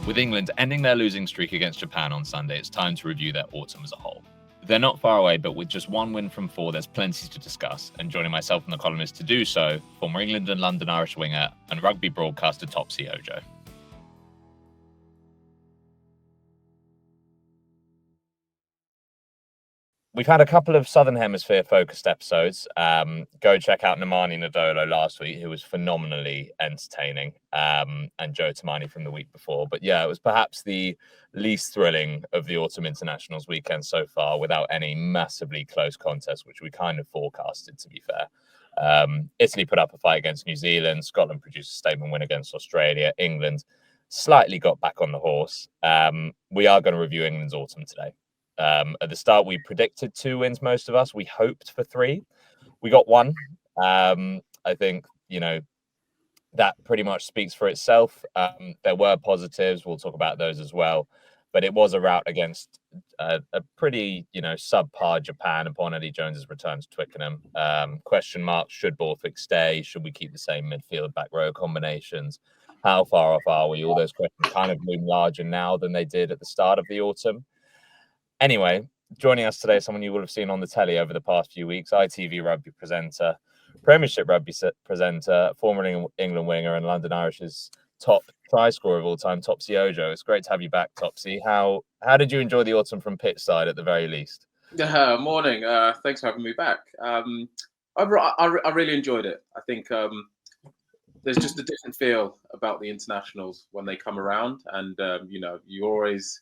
With England ending their losing streak against Japan on Sunday, it's time to review their autumn as a whole. They're not far away, but with just one win from 4, there's plenty to discuss. And joining myself and the columnist to do so, former England and London Irish winger and rugby broadcaster Topsy Ojo. We've had a couple of Southern Hemisphere focused episodes. Go check out Nemani Nadolo last week, who was phenomenally entertaining, and Joe Tamani from the week before. But yeah, it was perhaps the least thrilling of the autumn internationals weekend so far, without any massively close contest, which we kind of forecasted, to be fair. Italy put up a fight against New Zealand. Scotland produced a statement win against Australia. England slightly got back on the horse. We are going to review England's autumn today. At the start, we predicted 2 wins, most of us. We hoped for 3. We got 1. I think, that pretty much speaks for itself. There were positives. We'll talk about those as well. But it was a rout against a pretty, subpar Japan upon Eddie Jones's return to Twickenham. Question marks, should Borthwick stay? Should we keep the same midfield back row combinations? How far off are we? All those questions kind of loom larger now than they did at the start of the autumn. Anyway, joining us today, someone you will have seen on the telly over the past few weeks, ITV Rugby presenter, Premiership Rugby presenter, former England winger and London Irish's top try scorer of all time, Topsy Ojo. It's great to have you back, Topsy. How did you enjoy the autumn from pitch side at the very least? Morning. Thanks for having me back. I really enjoyed it. I think there's just a different feel about the internationals when they come around, and you always,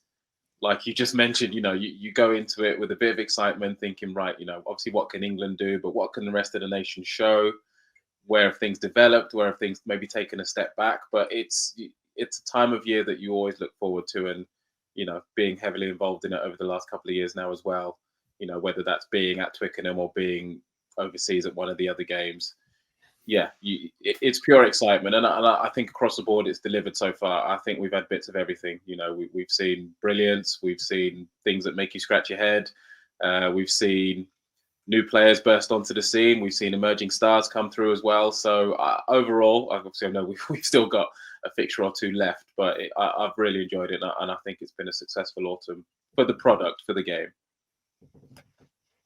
like you just mentioned, you go into it with a bit of excitement, thinking, right, obviously what can England do, but what can the rest of the nation show? Where have things developed? Where have things maybe taken a step back? But it's a time of year that you always look forward to, and being heavily involved in it over the last couple of years now as well. Whether that's being at Twickenham or being overseas at one of the other games. Yeah, it's pure excitement, and I think across the board it's delivered so far. I think we've had bits of everything. We've seen brilliance, we've seen things that make you scratch your head, we've seen new players burst onto the scene, we've seen emerging stars come through as well. So overall, obviously I know we've still got a fixture or 2 left, but I've really enjoyed it, and I think it's been a successful autumn for the product, for the game.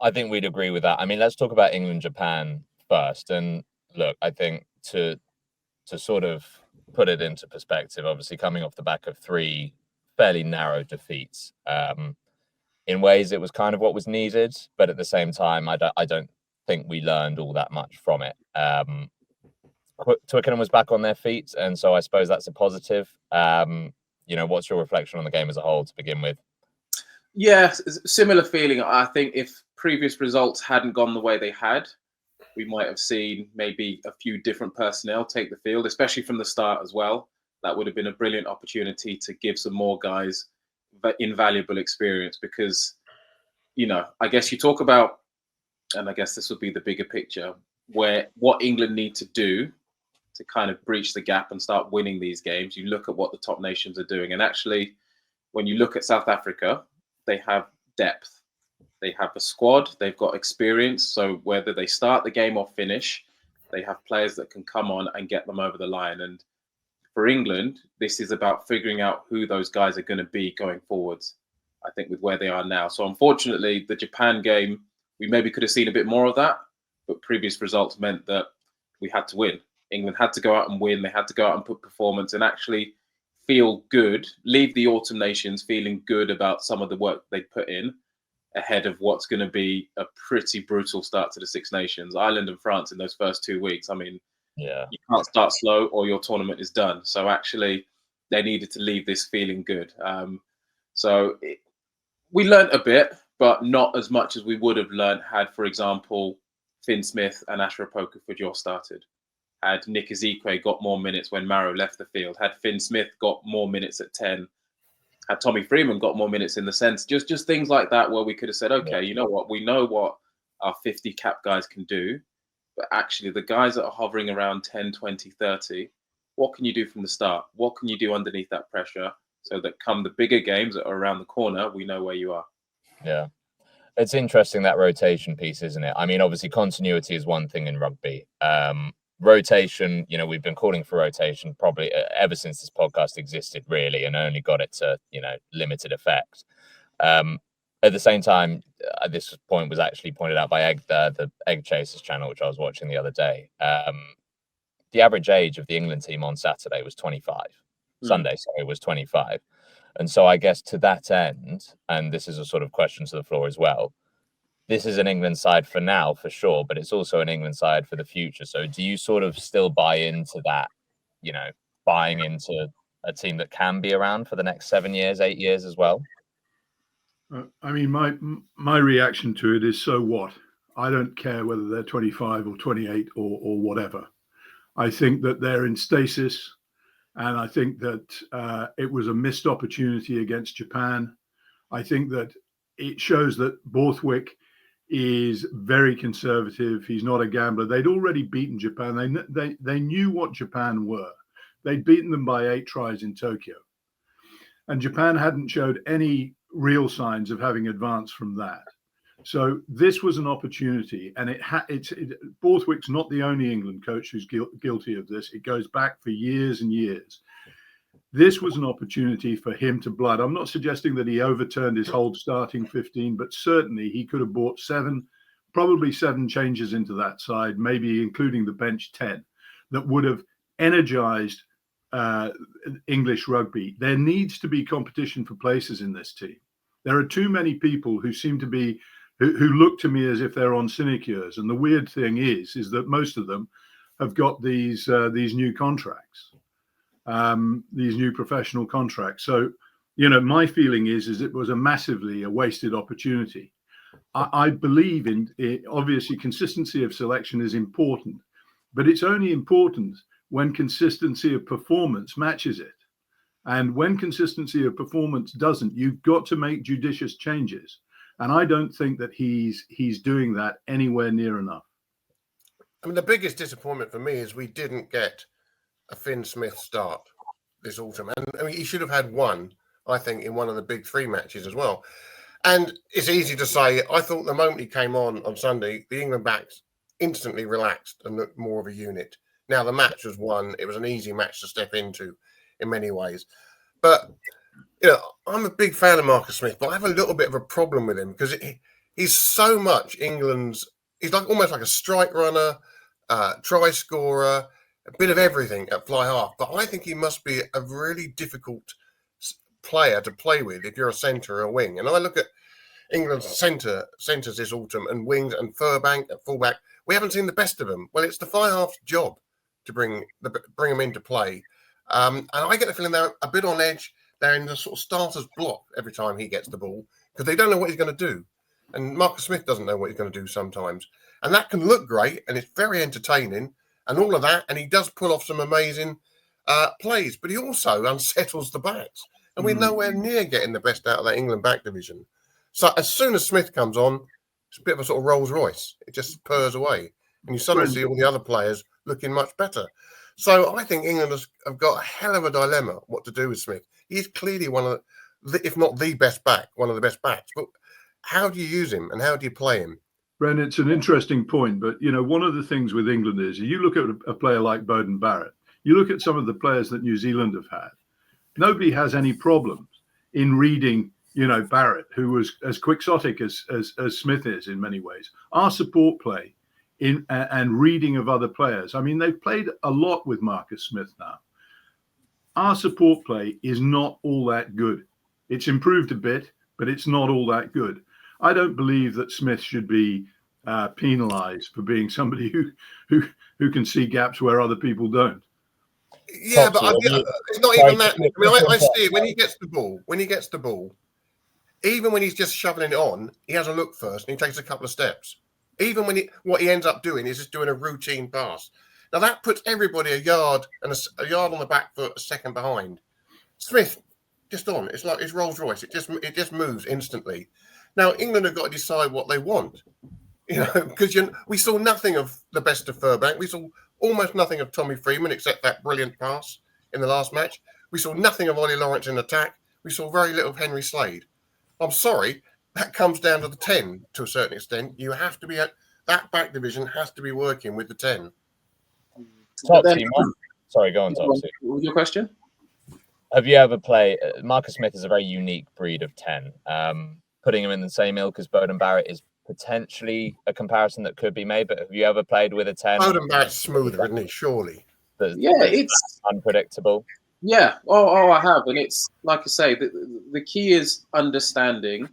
I think we'd agree with that. I mean, let's talk about England-Japan first, and look, I think to sort of put it into perspective, obviously coming off the back of 3 fairly narrow defeats, in ways it was kind of what was needed, but at the same time, I don't think we learned all that much from it. Twickenham was back on their feet, and so I suppose that's a positive. What's your reflection on the game as a whole to begin with? Yeah, similar feeling. I think if previous results hadn't gone the way they had, we might have seen maybe a few different personnel take the field, especially from the start as well. That would have been a brilliant opportunity to give some more guys invaluable experience, because, I guess you talk about, and I guess this would be the bigger picture, where what England need to do to kind of breach the gap and start winning these games. You look at what the top nations are doing. And actually, when you look at South Africa, they have depth. They have a squad, they've got experience. So whether they start the game or finish, they have players that can come on and get them over the line. And for England, this is about figuring out who those guys are going to be going forwards, I think, with where they are now. So unfortunately, the Japan game, we maybe could have seen a bit more of that, but previous results meant that we had to win. England had to go out and win. They had to go out and put performance and actually feel good, leave the autumn nations feeling good about some of the work they put in, ahead of what's going to be a pretty brutal start to the Six Nations. Ireland and France in those first 2 weeks, I mean, yeah, you can't start slow or your tournament is done. So actually, they needed to leave this feeling good. We learnt a bit, but not as much as we would have learnt had, for example, Finn Smith and Ashra Pokafor started. Had Nick Ezekwe got more minutes when Maro left the field. Had Finn Smith got more minutes at 10. Had Tommy Freeman got more minutes in the sense, just things like that, where we could have said, okay, you know what, we know what our 50 cap guys can do, but actually the guys that are hovering around 10, 20, 30, what can you do from the start? What can you do underneath that pressure so that come the bigger games that are around the corner, we know where you are? Yeah. It's interesting, that rotation piece, isn't it? I mean, obviously continuity is one thing in rugby. rotation, we've been calling for rotation probably ever since this podcast existed, really, and only got it to, limited effect. At the same time, this point was actually pointed out by the Egg Chasers channel, which I was watching the other day. The average age of the England team on Saturday was 25. Sunday, sorry, was 25. And so I guess to that end, and this is a sort of question to the floor as well, this is an England side for now, for sure, but it's also an England side for the future. So do you sort of still buy into that, buying into a team that can be around for the next 7 years, 8 years as well? I mean, my reaction to it is, so what? I don't care whether they're 25 or 28 or whatever. I think that they're in stasis, and I think that it was a missed opportunity against Japan. I think that it shows that Borthwick is very conservative. He's not a gambler. They'd already beaten Japan. They knew what Japan were. They'd beaten them by 8 tries in Tokyo. And Japan hadn't showed any real signs of having advanced from that. So this was an opportunity, and Borthwick's not the only England coach who's guilty of this. It goes back for years and years. This was an opportunity for him to blood. I'm not suggesting that he overturned his whole starting 15, but certainly he could have brought probably seven changes into that side, maybe including the bench 10, that would have energized English rugby. There needs to be competition for places in this team. There are too many people who seem to be, who look to me as if they're on sinecures. And the weird thing is that most of them have got these new contracts. These new professional contracts. So, my feeling is it was a wasted opportunity. I believe in obviously consistency of selection is important, but it's only important when consistency of performance matches it. And when consistency of performance doesn't, you've got to make judicious changes. And I don't think that he's doing that anywhere near enough. I mean, the biggest disappointment for me is we didn't get a Finn Smith start this autumn. And I mean, he should have had one, I think, in one of the big 3 matches as well. And it's easy to say, I thought the moment he came on Sunday, the England backs instantly relaxed and looked more of a unit. Now, the match was won. It was an easy match to step into in many ways. But, I'm a big fan of Marcus Smith, but I have a little bit of a problem with him because he's so much he's almost like a strike runner, try scorer, a bit of everything at fly half. But I think he must be a really difficult player to play with if you're a centre or a wing. And I look at England's centres this autumn and wings and Furbank at fullback. We haven't seen the best of them. Well, it's the fly half's job to bring them into play. And I get the feeling they're a bit on edge. They're in the sort of starter's block every time he gets the ball because they don't know what he's going to do. And Marcus Smith doesn't know what he's going to do sometimes. And that can look great and it's very entertaining and all of that. And he does pull off some amazing plays, but he also unsettles the backs. And we're nowhere near getting the best out of that England back division. So as soon as Smith comes on, it's a bit of a sort of Rolls Royce. It just purrs away. And you suddenly see all the other players looking much better. So I think England have got a hell of a dilemma what to do with Smith. He's clearly one of the, if not the best back, one of the best backs. But how do you use him and how do you play him? Bren, it's an interesting point. But, one of the things with England is you look at a player like Bowden Barrett, you look at some of the players that New Zealand have had. Nobody has any problems in reading, Barrett, who was as quixotic as Smith is in many ways. Our support play and reading of other players. I mean, they've played a lot with Marcus Smith now. Our support play is not all that good. It's improved a bit, but it's not all that good. I don't believe that Smith should be penalised for being somebody who can see gaps where other people don't. Yeah, but it's not even that. I mean, I see it when he gets the ball. Even when he's just shoveling it on, he has a look first and he takes a couple of steps. Even when what he ends up doing is just doing a routine pass. Now that puts everybody a yard on the back foot, a second behind. Smith just on. It's like his Rolls Royce. It just moves instantly. Now England have got to decide what they want. Because we saw nothing of the best of Furbank. We saw almost nothing of Tommy Freeman except that brilliant pass in the last match. We saw nothing of Ollie Lawrence in attack. We saw very little of Henry Slade. I'm sorry, that comes down to the 10 to a certain extent. You have to be that back division has to be working with the 10. Topsy, sorry, go on, Topsy. What was your question? Have you ever played? Marcus Smith is a very unique breed of 10. Putting him in the same ilk as Bowden Barrett is potentially a comparison that could be made, but have you ever played with a 10? Bowden Barrett's smoother, isn't he? Surely. It's unpredictable. Yeah. Oh, I have, and it's like I say, the key is understanding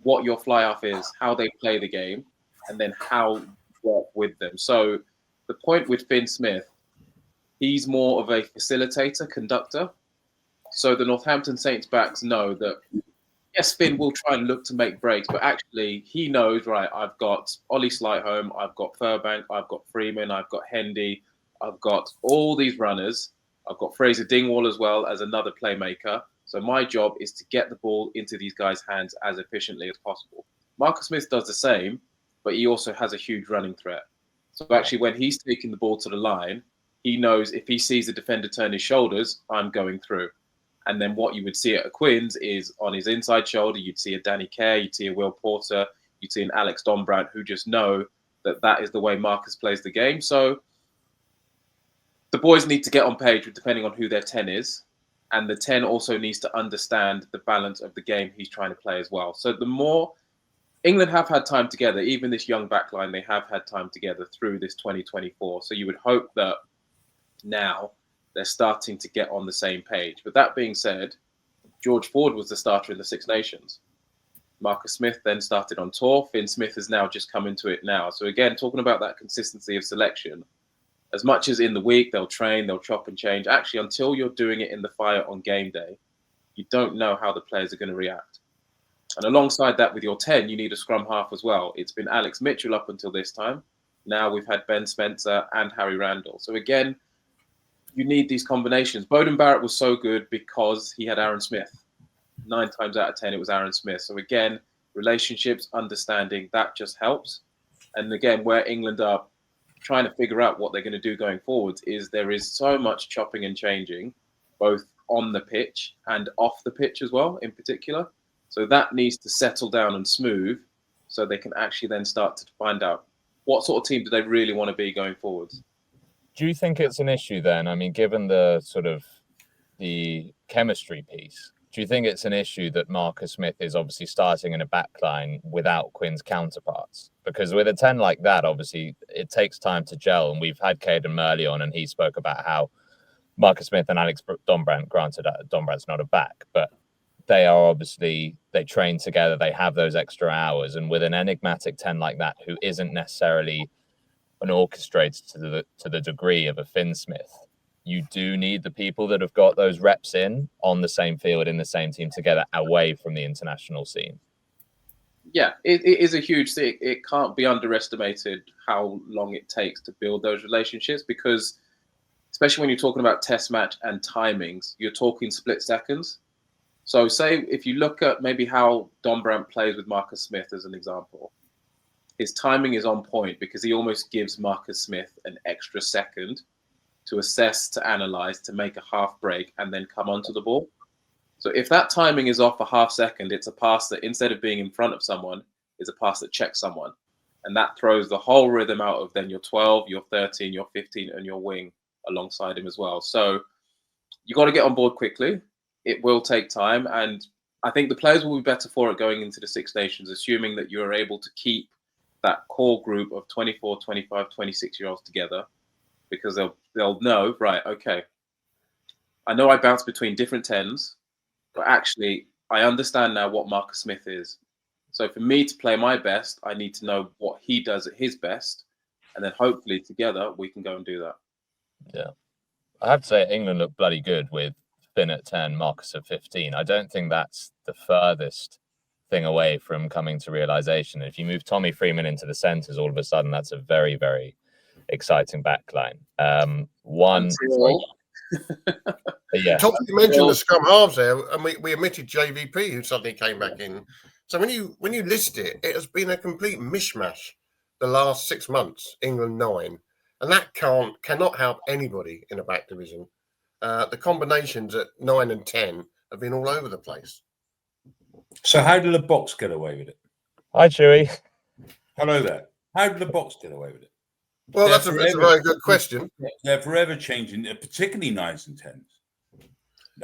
what your fly off is, how they play the game, and then how you work with them. So the point with Finn Smith, he's more of a facilitator, conductor. So the Northampton Saints backs know that, yes, Finn will try and look to make breaks, but actually he knows, right, I've got Ollie Slightholme, I've got Furbank, I've got Freeman, I've got Hendy, I've got all these runners. I've got Fraser Dingwall as well as another playmaker. So my job is to get the ball into these guys' hands as efficiently as possible. Marcus Smith does the same, but he also has a huge running threat. So actually when he's taking the ball to the line, he knows if he sees the defender turn his shoulders, I'm going through. And then what you would see at a Quins is on his inside shoulder, you'd see a Danny Kerr, you'd see a Will Porter, you'd see an Alex Dombrandt, who just know that that is the way Marcus plays the game. So the boys need to get on page depending on who their 10 is. And the 10 also needs to understand the balance of the game he's trying to play as well. So the more England have had time together, even this young backline, they have had time together through this 2024. So you would hope that now they're starting to get on the same page. But that being said, George Ford was the starter in the Six Nations. Marcus Smith then started on tour. Finn Smith has now just come into it now. So again, talking about that consistency of selection, as much as in the week, they'll train, they'll chop and change. Actually, until you're doing it in the fire on game day, you don't know how the players are going to react. And alongside that, with your 10, you need a scrum half as well. It's been Alex Mitchell up until this time. Now we've had Ben Spencer and Harry Randall. So again, you need these combinations. Bowden Barrett was so good because he had Aaron Smith. 9 times out of 10, it was Aaron Smith. So again, relationships, understanding, that just helps. And again, where England are trying to figure out what they're going to do going forward is there is so much chopping and changing, both on the pitch and off the pitch as well, in particular. So that needs to settle down and smooth so they can actually then start to find out what sort of team do they really want to be going forwards. Do you think it's an issue then? I mean, given the sort of the chemistry piece, do you think it's an issue that Marcus Smith is obviously starting in a backline without Quinn's counterparts? Because with a 10 like that, obviously, it takes time to gel. And we've had Caden Murley on, and he spoke about how Marcus Smith and Alex Dombrandt, granted, Dombrandt's not a back, but they are obviously, they train together, they have those extra hours. And with an enigmatic 10 like that, who isn't necessarily an orchestrator to the degree of a Finn Smith, you do need the people that have got those reps in on the same field, in the same team together, away from the international scene. Yeah, it is a huge thing. It can't be underestimated how long it takes to build those relationships, because especially when you're talking about test match and timings, you're talking split seconds. So say if you look at maybe how Dombrandt plays with Marcus Smith as an example, his timing is on point because he almost gives Marcus Smith an extra second to assess, to analyze, to make a half break, and then come onto the ball. So if that timing is off a half second, it's a pass that instead of being in front of someone, is a pass that checks someone. And that throws the whole rhythm out of then your 12, your 13, your 15, and your wing alongside him as well. So you got to get on board quickly. It will take time. And I think the players will be better for it going into the Six Nations, assuming that you're able to keep that core group of 24, 25, 26-year-olds together, because they'll know, right, okay, I know I bounce between different 10s, but actually I understand now what Marcus Smith is. So for me to play my best, I need to know what he does at his best, and then hopefully together we can go and do that. Yeah. I have to say England look bloody good with Finn at 10, Marcus at 15. I don't think that's the furthest thing away from coming to realization. If you move Tommy Freeman into the centres, all of a sudden that's a very, very exciting backline. Yeah. You mentioned the scrum halves there, and we omitted JVP, who suddenly came back in. So when you list it, it has been a complete mishmash the last 6 months. England 9, and that cannot help anybody in a back division. The combinations at 9 and 10 have been all over the place. So how did the box get away with it? Hi, Chewy. Hello there. How did the box get away with it? Well, that's a very good question. They're forever changing, particularly 9s and 10s.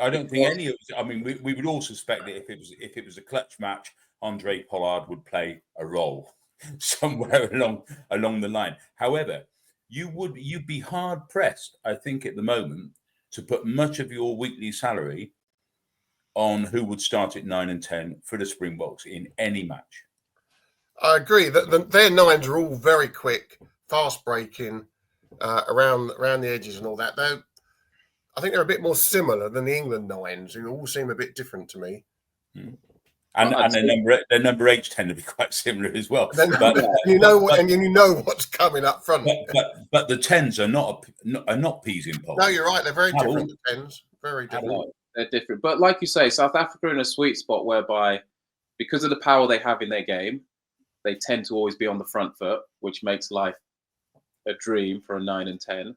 I don't think any of us. I mean, we would all suspect that if it was a clutch match, Andre Pollard would play a role somewhere along the line. However, you'd be hard pressed, I think, at the moment to put much of your weekly salary on who would start at 9 and 10 for the Springboks in any match. I agree that their 9s are all very quick, fast breaking, around the edges and all that. I think they're a bit more similar than the England 9s, who all seem a bit different to me. And their number 8s tend to be quite similar as well. You know what's coming up front. But the 10s are not peas in pods. No, you're right. They're very different. The 10s, very different. They're different. But like you say, South Africa are in a sweet spot whereby, because of the power they have in their game, they tend to always be on the front foot, which makes life a dream for a 9 and 10.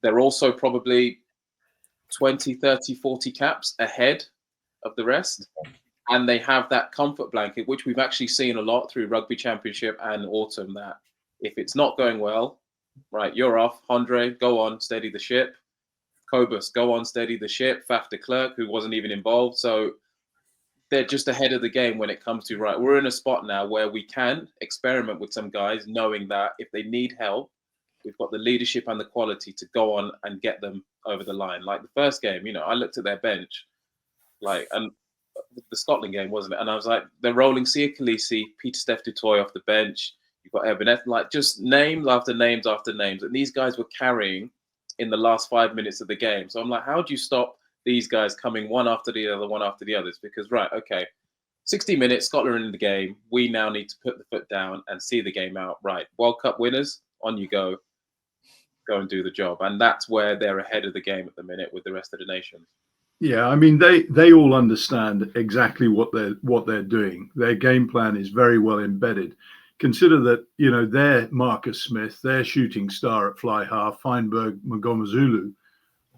They're also probably 20, 30, 40 caps ahead of the rest. And they have that comfort blanket, which we've actually seen a lot through Rugby Championship and Autumn, that if it's not going well, right, you're off. Andre, go on, steady the ship. Cobus, go on, steady the ship. Faf de Klerk, who wasn't even involved. So they're just ahead of the game when it comes to, right, we're in a spot now where we can experiment with some guys, knowing that if they need help, we've got the leadership and the quality to go on and get them over the line. Like the first game, I looked at their bench, and the Scotland game, wasn't it? And I was like, they're rolling Sia Khaleesi, Peter Steph du Toit off the bench. You've got Evan, just names after names after names. And these guys were carrying in the last 5 minutes of the game. So I'm like, how do you stop these guys coming one after the other? It's because, right, okay, 60 minutes, Scotland are in the game. We now need to put the foot down and see the game out. Right, World Cup winners, on you go. Go and do the job. And that's where they're ahead of the game at the minute with the rest of the nations. Yeah, I mean, they all understand exactly what they're doing. Their game plan is very well embedded. Consider that, their Marcus Smith, their shooting star at fly half, Feinberg Mngomezulu,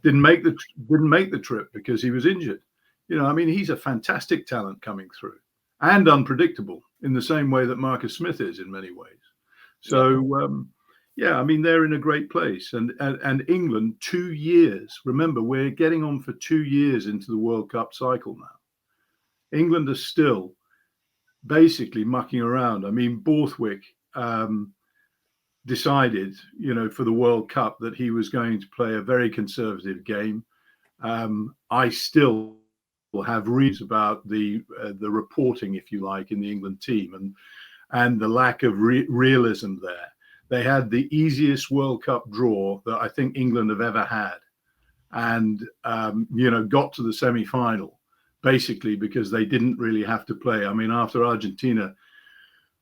didn't make the trip because he was injured. He's a fantastic talent coming through and unpredictable in the same way that Marcus Smith is in many ways. So, they're in a great place. And England, 2 years. Remember, we're getting on for 2 years into the World Cup cycle now. England are still basically mucking around. I mean, Borthwick decided, for the World Cup that he was going to play a very conservative game. I still have reads about the reporting, if you like, in the England team and the lack of realism there. They had the easiest World Cup draw that I think England have ever had, and got to the semi-final basically because they didn't really have to play. I mean, after Argentina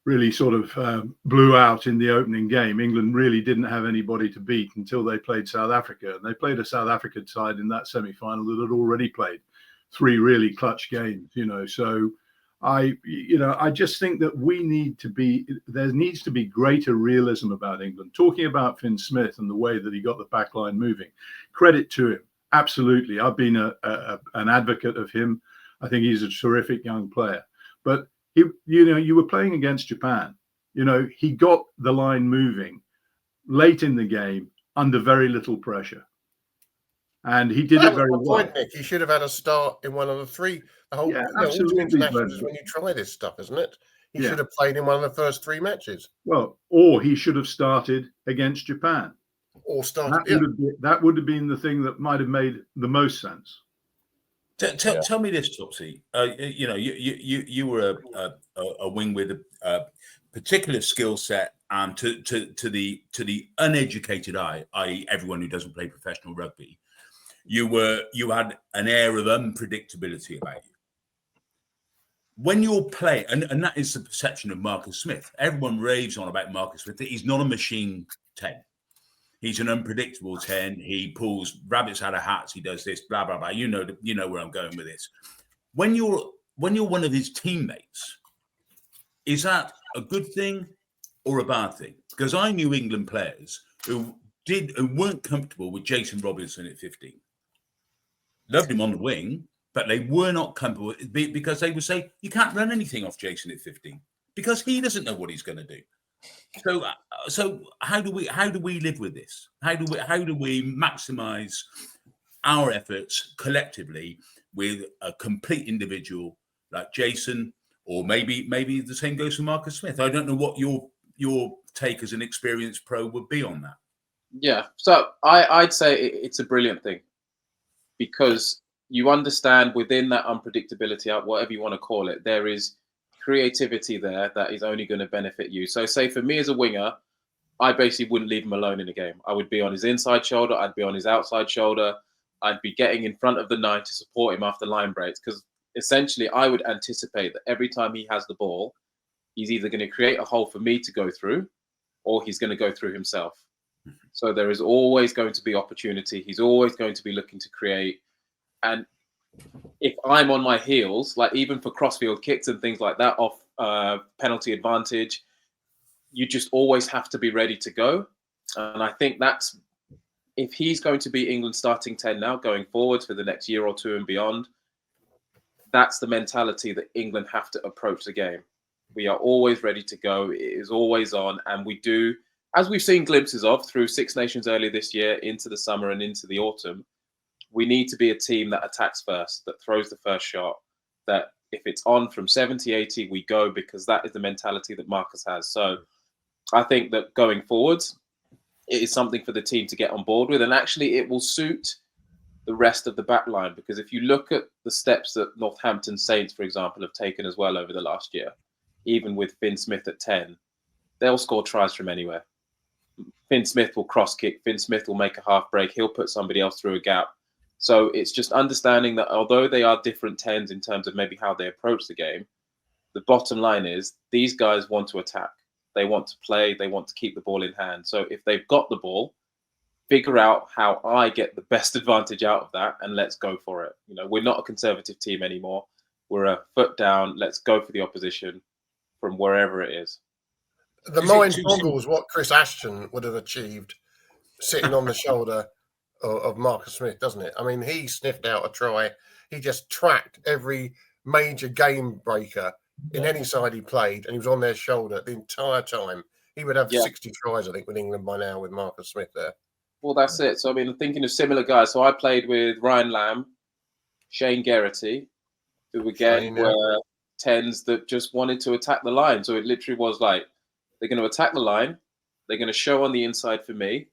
really sort of blew out in the opening game, England really didn't have anybody to beat until they played South Africa, and they played a South African side in that semi-final that had already played 3 really clutch games. So I just think that there needs to be greater realism about England. Talking about Finn Smith and the way that he got the backline moving, credit to him. Absolutely. I've been an advocate of him. I think he's a terrific young player. But, you were playing against Japan. He got the line moving late in the game under very little pressure. And he did it very well. Point, Nick. He should have had a start in one of the 3. The whole absolutely. Internationals is when you try this stuff, isn't it? He should have played in one of the first 3 matches. Well, or he should have started against Japan. Or started. That would have been the thing that might have made the most sense. Tell me this, Topsy. You were a wing with a particular skill set, and to the uneducated eye, i.e., everyone who doesn't play professional rugby, you had an air of unpredictability about you. When you're playing, and that is the perception of Marcus Smith. Everyone raves on about Marcus Smith. He's not a machine 10. He's an unpredictable 10. He pulls rabbits out of hats. He does this, blah, blah, blah. You know where I'm going with this. When you're one of his teammates, is that a good thing or a bad thing? Because I knew England players who weren't comfortable with Jason Robinson at 15. Loved him on the wing, but they were not comfortable because they would say, you can't run anything off Jason at 15 because he doesn't know what he's going to do. So how do we live with this? How do we maximise our efforts collectively with a complete individual like Jason, or maybe the same goes for Marcus Smith? I don't know what your take as an experienced pro would be on that. Yeah, so I'd say it's a brilliant thing, because you understand within that unpredictability, whatever you want to call it, there is creativity there that is only going to benefit you. So say for me as a winger, I basically wouldn't leave him alone in a game. I would be on his inside shoulder, I'd be on his outside shoulder, I'd be getting in front of the 9 to support him after line breaks, because essentially I would anticipate that every time he has the ball, he's either going to create a hole for me to go through, or he's going to go through himself. So there is always going to be opportunity. He's always going to be looking to create. And if I'm on my heels, like even for crossfield kicks and things like that off penalty advantage, you just always have to be ready to go. And I think that's, if he's going to be England's starting 10 now going forwards for the next year or two and beyond, that's the mentality that England have to approach the game. We are always ready to go. It is always on. And we do, as we've seen glimpses of through Six Nations earlier this year, into the summer and into the autumn, we need to be a team that attacks first, that throws the first shot, that if it's on from 70, 80, we go, because that is the mentality that Marcus has. So I think that going forwards, it is something for the team to get on board with. And actually, it will suit the rest of the back line, because if you look at the steps that Northampton Saints, for example, have taken as well over the last year, even with Finn Smith at 10, they'll score tries from anywhere. Finn Smith will cross kick. Finn Smith will make a half break. He'll put somebody else through a gap. So it's just understanding that although they are different 10s in terms of maybe how they approach the game, the bottom line is these guys want to attack. They want to play. They want to keep the ball in hand. So if they've got the ball, figure out how I get the best advantage out of that, and let's go for it. You know, we're not a conservative team anymore. We're a foot down. Let's go for the opposition from wherever it is. The mind boggles what Chris Ashton would have achieved sitting on the shoulder of Marcus Smith, doesn't it? I mean, he sniffed out a try. He just tracked every major game breaker in any side he played, and he was on their shoulder the entire time. He would have 60 tries, I think, with England by now with Marcus Smith there. Well, that's it. So, I mean, thinking of similar guys. So I played with Ryan Lamb, Shane Geraghty, who again were 10s that just wanted to attack the line. So it literally was like, they're going to attack the line. They're going to show on the inside for me.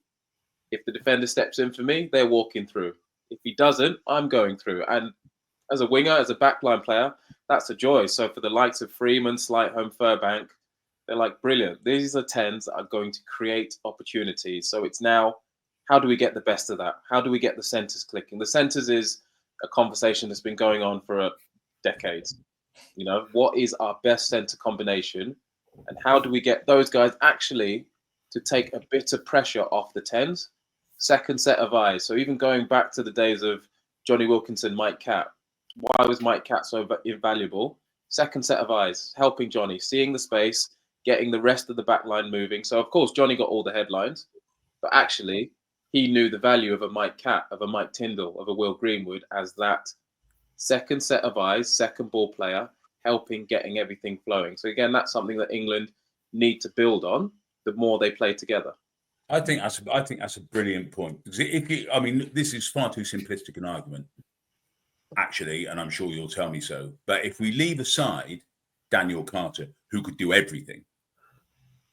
If the defender steps in for me, they're walking through. If he doesn't, I'm going through. And as a winger, as a backline player, that's a joy. So for the likes of Freeman, Slightholme, Furbank, they're like, brilliant. These are 10s that are going to create opportunities. So it's now, how do we get the best of that? How do we get the centres clicking? The centres is a conversation that's been going on for decades. You know, what is our best centre combination? And how do we get those guys actually to take a bit of pressure off the 10s? Second set of eyes. So even going back to the days of Johnny Wilkinson, Mike Catt, why was Mike Catt so invaluable? Second set of eyes, helping Johnny, seeing the space, getting the rest of the back line moving. So, of course, Johnny got all the headlines, but actually he knew the value of a Mike Catt, of a Mike Tyndall, of a Will Greenwood as that second set of eyes, second ball player, helping, getting everything flowing. So again, that's something that England need to build on the more they play together. I think that's a brilliant point. Because this is far too simplistic an argument, actually, and I'm sure you'll tell me so. But if we leave aside Daniel Carter, who could do everything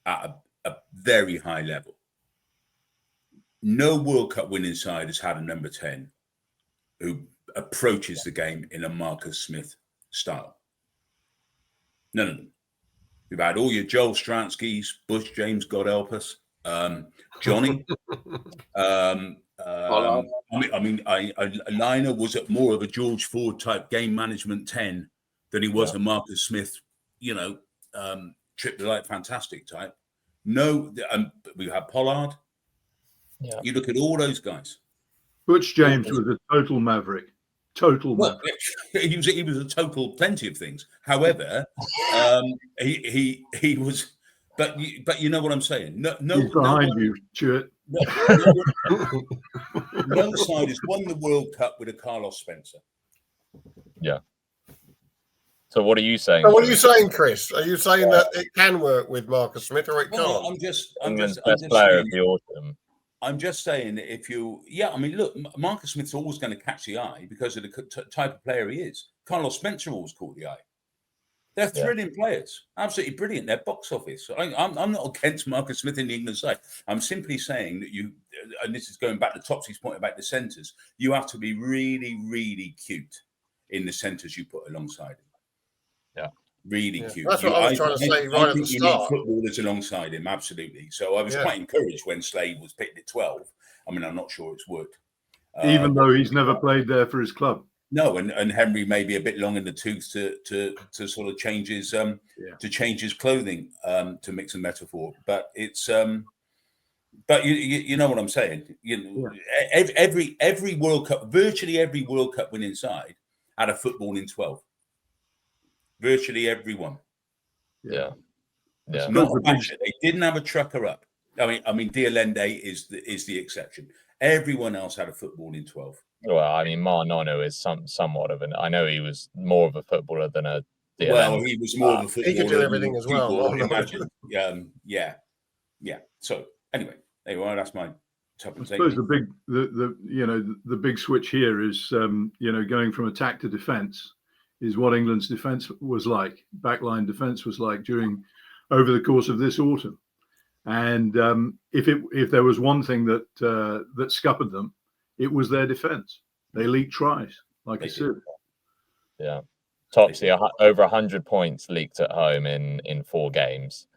at a very high level, no World Cup winning side has had a number 10 who approaches the game in a Marcus Smith style. None of them. We've had all your Joel Stranskys, Bush James, God help us, Johnny. Liner was more of a George Ford type game management 10 than he was a Marcus Smith, trip the light fantastic type. No, we had Pollard. Yeah. You look at all those guys. Butch James was a total maverick. Maverick. He was a total plenty of things. However, he was. But you know what I'm saying. No, he's behind you, Stuart. No side has won the World Cup with a Carlos Spencer. Yeah. So what are you saying? So what are you saying, Chris? Are you saying that it can work with Marcus Smith or it can't? Well, I'm just best player of saying, the autumn. I'm just saying that if you, I mean, look, Marcus Smith's always going to catch the eye because of the type of player he is. Carlos Spencer always caught the eye. They're thrilling players, absolutely brilliant. They're box office. I'm not against Marcus Smith in the England side. I'm simply saying that you, and this is going back to Topsy's point about the centres, you have to be really, really cute in the centres you put alongside him. Yeah. Really cute. That's what I was trying to say right at the start. You need footballers alongside him, absolutely. So I was quite encouraged when Slade was picked at 12. I mean, I'm not sure it's worked. Even though he's never played there for his club. No, and Henry may be a bit long in the tooth to sort of change his to change his clothing, to mix a metaphor. But it's but you know what I'm saying. Every World Cup, virtually every World Cup winning side had a football in 12. Virtually everyone. Yeah. Not a match. They didn't have a trucker up. I mean, Dialende is the exception. Everyone else had a football in 12. Well, I mean, Marnono is somewhat of an. I know he was more of a footballer than a. Well, he was more of a footballer. He could do everything as well. Imagine. Yeah. So anyway, that's my. I suppose the big switch here is going from attack to defence is what England's defence was like. Backline defence was like over the course of this autumn, and if there was one thing that scuppered them, it was their defence. They leaked tries, like I said. Yeah, Topsy over 100 points leaked at home in 4 games.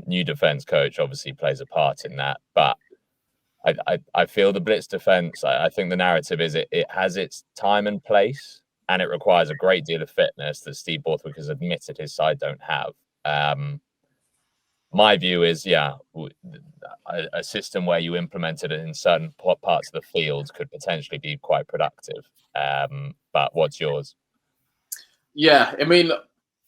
New defence coach obviously plays a part in that, but I feel the blitz defence. I think the narrative is it has its time and place, and it requires a great deal of fitness that Steve Borthwick has admitted his side don't have. My view is, a system where you implemented it in certain parts of the field could potentially be quite productive. But what's yours? Yeah, I mean,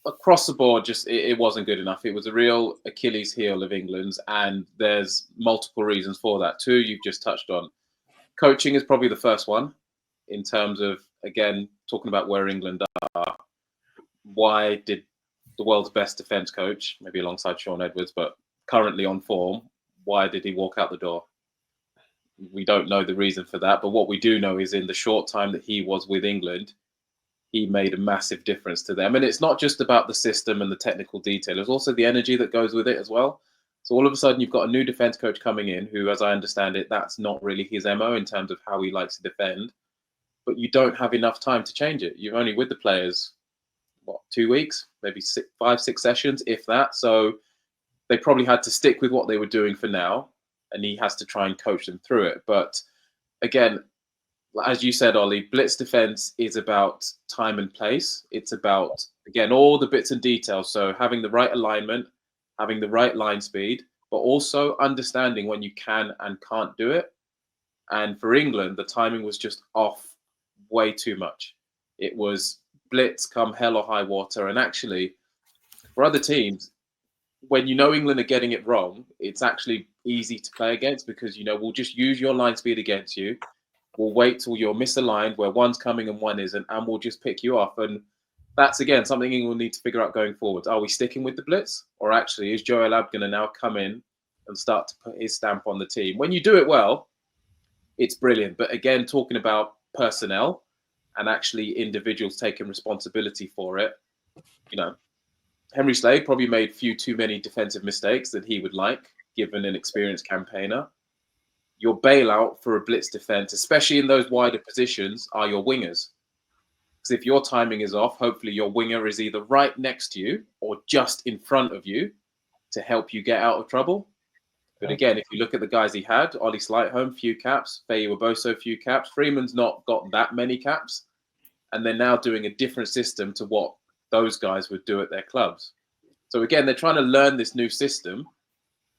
across the board, just it wasn't good enough. It was a real Achilles heel of England's, and there's multiple reasons for that. 2 you've just touched on. Coaching is probably the first one, in terms of, again, talking about where England are. Why did the world's best defence coach, maybe alongside Sean Edwards, but currently on form, why did he walk out the door? We don't know the reason for that, but what we do know is in the short time that he was with England, he made a massive difference to them. And it's not just about the system and the technical detail, there's also the energy that goes with it as well. So all of a sudden you've got a new defence coach coming in who, as I understand it, that's not really his MO in terms of how he likes to defend, but you don't have enough time to change it. You're only with the players 2 weeks, maybe 5-6 sessions, if that. So they probably had to stick with what they were doing for now, and he has to try and coach them through it. But again, as you said, Ollie, blitz defense is about time and place. It's about, again, all the bits and details. So having the right alignment, having the right line speed, but also understanding when you can and can't do it. And for England, the timing was just off way too much. It was blitz come hell or high water. And actually, for other teams, when you know England are getting it wrong, it's actually easy to play against because, we'll just use your line speed against you. We'll wait till you're misaligned where one's coming and one isn't, and we'll just pick you off. And that's, again, something England will need to figure out going forward. Are we sticking with the blitz? Or actually, is Joel Ab going to now come in and start to put his stamp on the team? When you do it well, it's brilliant. But again, talking about personnel and actually individuals taking responsibility for it, Henry Slade probably made few too many defensive mistakes that he would like, given an experienced campaigner. Your bailout for a blitz defense, especially in those wider positions, are your wingers. Because if your timing is off, hopefully your winger is either right next to you or just in front of you to help you get out of trouble. But again, if you look at the guys he had, Ollie Slightholme, few caps, Faye Waboso, few caps. Freeman's not got that many caps. And they're now doing a different system to what those guys would do at their clubs. So again, they're trying to learn this new system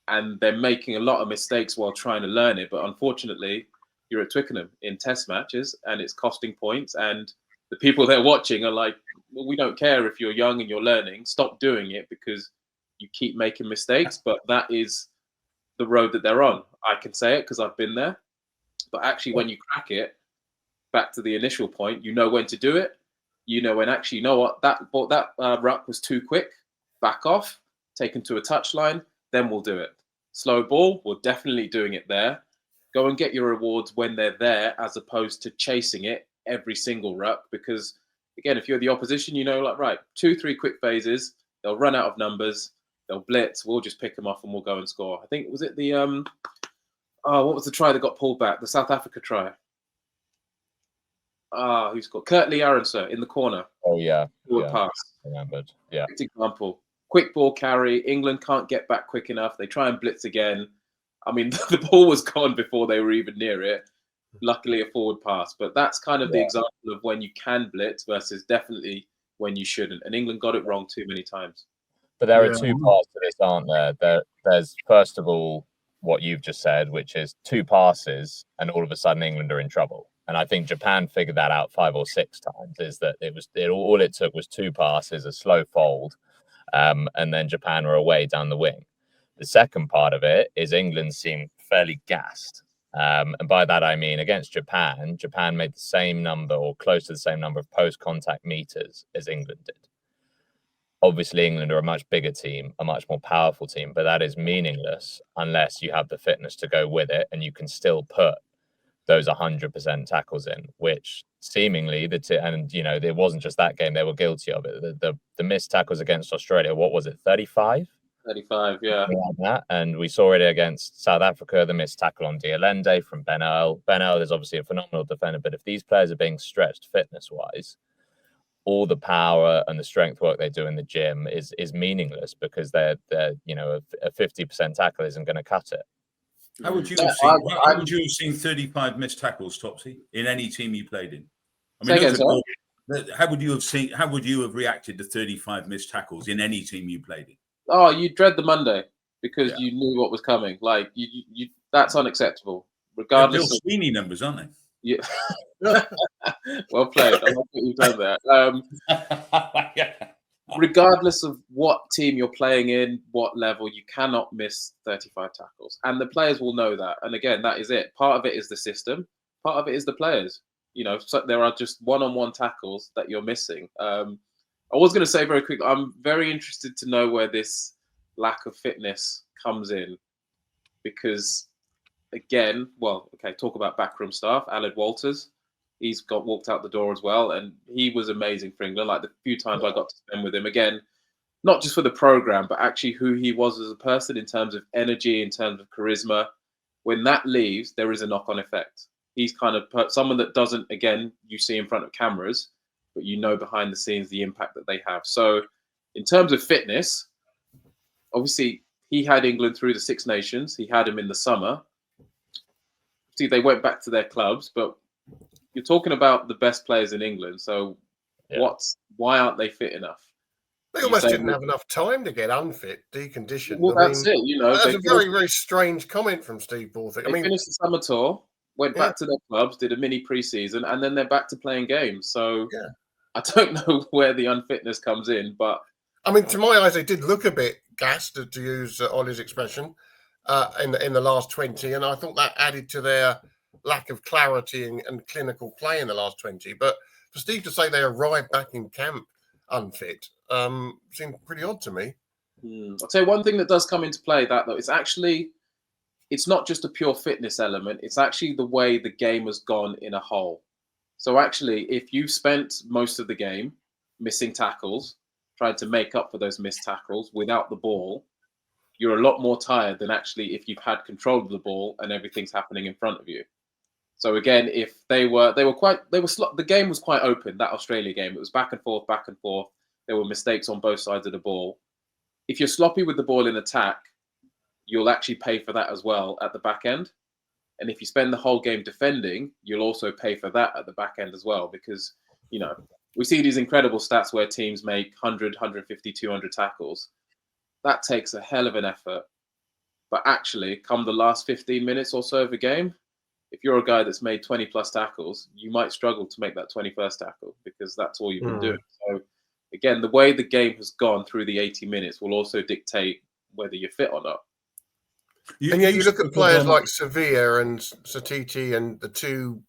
and they're making a lot of mistakes while trying to learn it. But unfortunately, you're at Twickenham in test matches and it's costing points. And the people they're watching are like, well, we don't care if you're young and you're learning. Stop doing it because you keep making mistakes. But that is the road that they're on. I can say it because I've been there. But actually, when you crack it, back to the initial point, you know when to do it you know, when actually, you know what, that ruck was too quick, back off, taken to a touchline, then we'll do it. Slow ball, we're definitely doing it there. Go and get your rewards when they're there, as opposed to chasing it every single ruck. Because again, if you're the opposition, you know, like, right, 2-3 quick phases, they'll run out of numbers, they'll blitz, we'll just pick them off and we'll go and score. I think, was it the what was the try that got pulled back? The South Africa try. Who scored? Kurtley Aronsah in the corner. Oh yeah, Forward pass. Remembered. Yeah. Perfect example. Quick ball carry. England can't get back quick enough. They try and blitz again. I mean, the ball was gone before they were even near it. Luckily, a forward pass. But that's kind of the example of when you can blitz versus definitely when you shouldn't. And England got it wrong too many times. But there are two parts to this, aren't there? There's first of all what you've just said, which is 2 passes, and all of a sudden England are in trouble. And I think Japan figured that out 5 or 6 times. Is that all it took was 2 passes, a slow fold, and then Japan were away down the wing. The second part of it is England seemed fairly gassed. And by that, I mean against Japan, Japan made the same number or close to the same number of post-contact meters as England did. Obviously, England are a much bigger team, a much more powerful team, but that is meaningless unless you have the fitness to go with it, and you can still put those 100% tackles in, which seemingly and you know, it wasn't just that game, they were guilty of it. The missed tackles against Australia, what was it, 35? 35, yeah. Like that. And we saw it against South Africa, the missed tackle on Dialende from Ben Earl. Ben Earl is obviously a phenomenal defender, but if these players are being stretched fitness-wise, all the power and the strength work they do in the gym is meaningless, because they're you know, a 50% tackle isn't going to cut it. How would you have seen 35 missed tackles, Topsy, in any team you played in? I mean, how would you have reacted to 35 missed tackles in any team you played in? Oh, you dread the Monday because you knew what was coming. Like you that's unacceptable. Regardless Bill Sweeney numbers, aren't they? Yeah. Well played. I like what you've done there. Regardless of what team you're playing in, what level, you cannot miss 35 tackles. And the players will know that. And again, that is it. Part of it is the system. Part of it is the players. You know, so there are just one-on-one tackles that you're missing. I was going to say very quickly, I'm very interested to know where this lack of fitness comes in. Because, again, talk about backroom staff. Aled Walters, he's walked out the door as well, and he was amazing for England. Like the few times I got to spend with him, again, not just for the program, but actually who he was as a person in terms of energy, in terms of charisma. When that leaves, there is a knock-on effect. He's kind of someone that doesn't, again, you see in front of cameras, but you know behind the scenes the impact that they have. So in terms of fitness, obviously he had England through the Six Nations. He had them in the summer. See, they went back to their clubs, but you're talking about the best players in England. So why aren't they fit enough? They almost didn't have enough time to get unfit, deconditioned. Well, that's it. You know, that's a very, very strange comment from Steve Borthwick. They finished the summer tour, went back to their clubs, did a mini pre-season, and then they're back to playing games. So I don't know where the unfitness comes in, but I mean, to my eyes, they did look a bit gassed, to use Ollie's expression, in the last 20, and I thought that added to their lack of clarity and clinical play in the last 20. But for Steve to say they arrived back in camp unfit seemed pretty odd to me. I'll tell you one thing that does come into play, that though, it's not just a pure fitness element, it's actually the way the game has gone in a whole. So actually, if you've spent most of the game missing tackles, trying to make up for those missed tackles without the ball, you're a lot more tired than actually if you've had control of the ball and everything's happening in front of you. So again, if the game was quite open, that Australia game. It was back and forth, back and forth. There were mistakes on both sides of the ball. If you're sloppy with the ball in attack, you'll actually pay for that as well at the back end. And if you spend the whole game defending, you'll also pay for that at the back end as well. Because, you know, we see these incredible stats where teams make 100, 150, 200 tackles. That takes a hell of an effort. But actually, come the last 15 minutes or so of a game, if you're a guy that's made 20 plus tackles, you might struggle to make that 21st tackle because that's all you've been doing. So again, the way the game has gone through the 80 minutes will also dictate whether you're fit or not. You look at players like Sevilla and Satiti and the two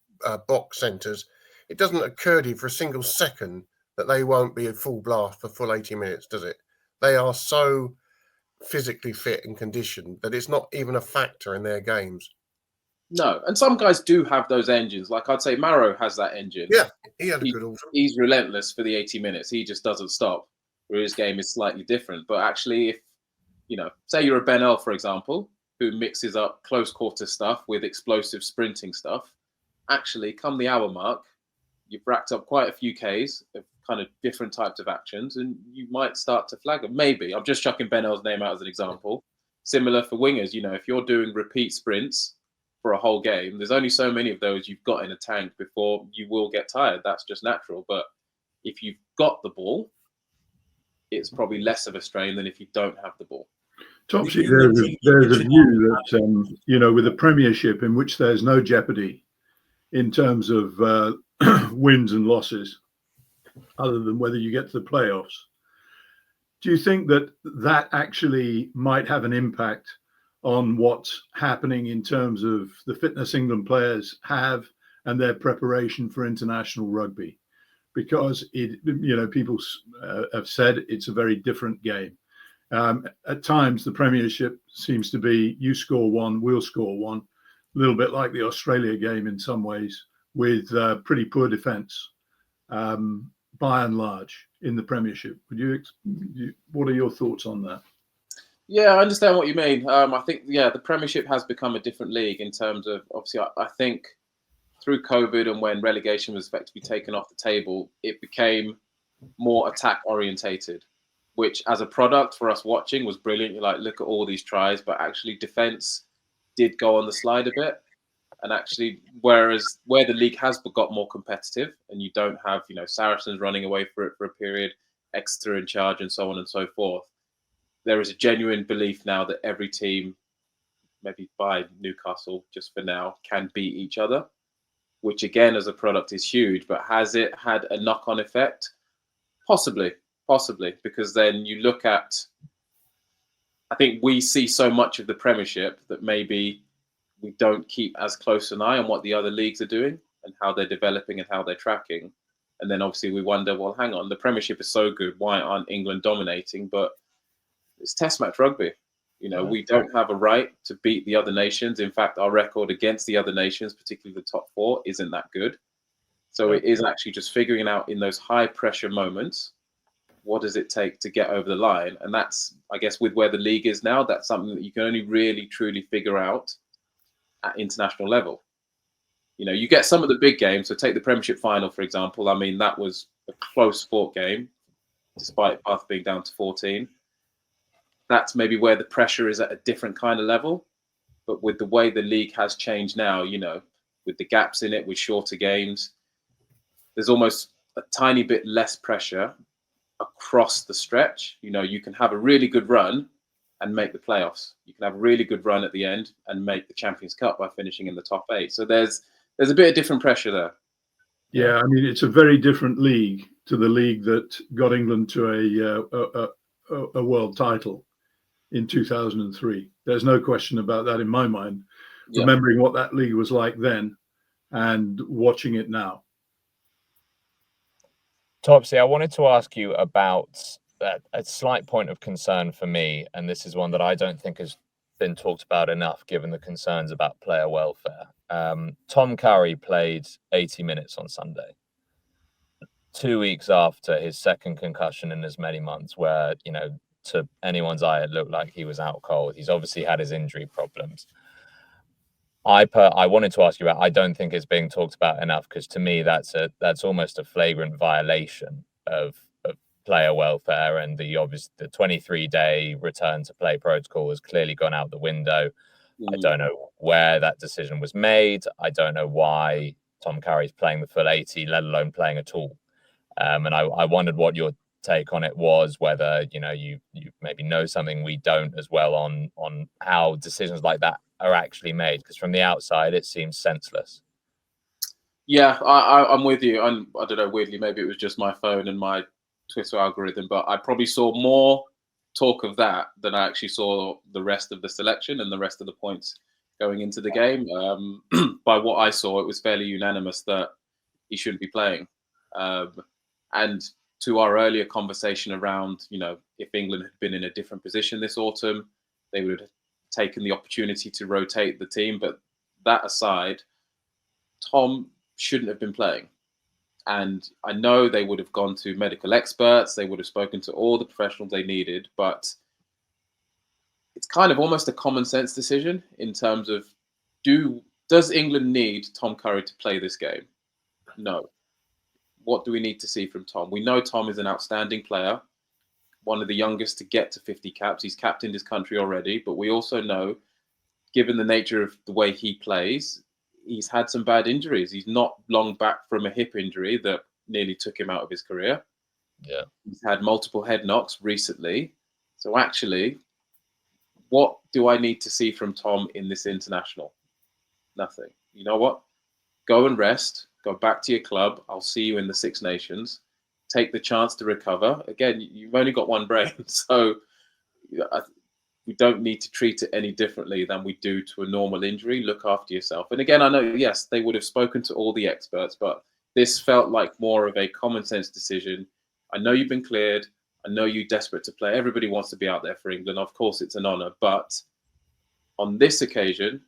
box centres, it doesn't occur to you for a single second that they won't be a full blast for full 80 minutes, does it? They are so physically fit and conditioned that it's not even a factor in their games. No, and some guys do have those engines. Like I'd say Maro has that engine. Yeah, he had a good autumn. He's relentless for the 80 minutes. He just doesn't stop. Where his game is slightly different. But actually, if say you're a Ben Earl, for example, who mixes up close quarter stuff with explosive sprinting stuff, actually, come the hour mark, you've racked up quite a few Ks of kind of different types of actions, and you might start to flag them. Maybe. I'm just chucking Ben Earl's name out as an example. Similar for wingers, if you're doing repeat sprints for a whole game, there's only so many of those you've got in a tank before you will get tired. That's just natural. But if you've got the ball, it's probably less of a strain than if you don't have the ball. Topsy, there's a view that, with the Premiership, in which there's no jeopardy in terms of wins and losses, other than whether you get to the playoffs. Do you think that actually might have an impact on what's happening in terms of the fitness England players have and their preparation for international rugby? Because people have said it's a very different game. At times, the Premiership seems to be you score one, we'll score one, a little bit like the Australia game in some ways, with pretty poor defence, by and large, in the Premiership. What are your thoughts on that? Yeah, I understand what you mean. I think, the Premiership has become a different league in terms of, obviously, I think through COVID and when relegation was effectively taken off the table, it became more attack orientated, which as a product for us watching was brilliant. You're like, look at all these tries, but actually defense did go on the slide a bit. And actually, whereas where the league has got more competitive and you don't have, Saracens running away for it for a period, Exeter in charge and so on and so forth, there is a genuine belief now that every team, maybe by Newcastle just for now, can beat each other, which again, as a product is huge, but has it had a knock-on effect? Possibly, because then you look at, I think we see so much of the Premiership that maybe we don't keep as close an eye on what the other leagues are doing and how they're developing and how they're tracking. And then obviously we wonder, well, hang on, the Premiership is so good, why aren't England dominating? But it's test match rugby. We don't have a right to beat the other nations. In fact, our record against the other nations, particularly the top four, isn't that good. So it is actually just figuring out in those high pressure moments, what does it take to get over the line? And that's, I guess, with where the league is now, that's something that you can only really, truly figure out at international level. You get some of the big games. So take the Premiership final, for example. I mean, that was a close fought game, despite Bath being down to 14. That's maybe where the pressure is at a different kind of level. But with the way the league has changed now, with the gaps in it, with shorter games, there's almost a tiny bit less pressure across the stretch. You can have a really good run and make the playoffs. You can have a really good run at the end and make the Champions Cup by finishing in the top 8. So there's a bit of different pressure there. Yeah, I mean, it's a very different league to the league that got England to a world title in 2003. There's no question about that in my mind, remembering what that league was like then and watching it now. Topsy, I wanted to ask you about a slight point of concern for me, and this is one that I don't think has been talked about enough, given the concerns about player welfare. Tom Curry played 80 minutes on Sunday, 2 weeks after his second concussion in as many months, where, to anyone's eye, it looked like he was out cold. He's obviously had his injury problems. I wanted to ask you about, I don't think it's being talked about enough, because to me, that's almost a flagrant violation of player welfare, and the 23-day return to play protocol has clearly gone out the window. I don't know where that decision was made. I don't know why Tom Curry's playing the full 80, let alone playing at all. And I wondered what your take on it was, whether you maybe know something we don't as well on how decisions like that are actually made, because from the outside it seems senseless. Yeah, I'm with you. And I don't know, weirdly, maybe it was just my phone and my Twitter algorithm, but I probably saw more talk of that than I actually saw the rest of the selection and the rest of the points going into the game. By what I saw, it was fairly unanimous that he shouldn't be playing. And to our earlier conversation around, if England had been in a different position this autumn, they would have taken the opportunity to rotate the team. But that aside, Tom shouldn't have been playing. And I know they would have gone to medical experts. They would have spoken to all the professionals they needed. But it's kind of almost a common sense decision in terms of, does England need Tom Curry to play this game? No. What do we need to see from Tom? We know Tom is an outstanding player, one of the youngest to get to 50 caps. He's captained his country already, but we also know, given the nature of the way he plays, he's had some bad injuries. He's not long back from a hip injury that nearly took him out of his career. Yeah. He's had multiple head knocks recently. So actually, what do I need to see from Tom in this international? Nothing. You know what? Go and rest. Go back to your club. I'll see you in the Six Nations. Take the chance to recover. Again, you've only got one brain, so we don't need to treat it any differently than we do to a normal injury. Look after yourself. And again, I know, yes, they would have spoken to all the experts, but this felt like more of a common sense decision. I know you've been cleared. I know you're desperate to play. Everybody wants to be out there for England. Of course, it's an honour. But on this occasion,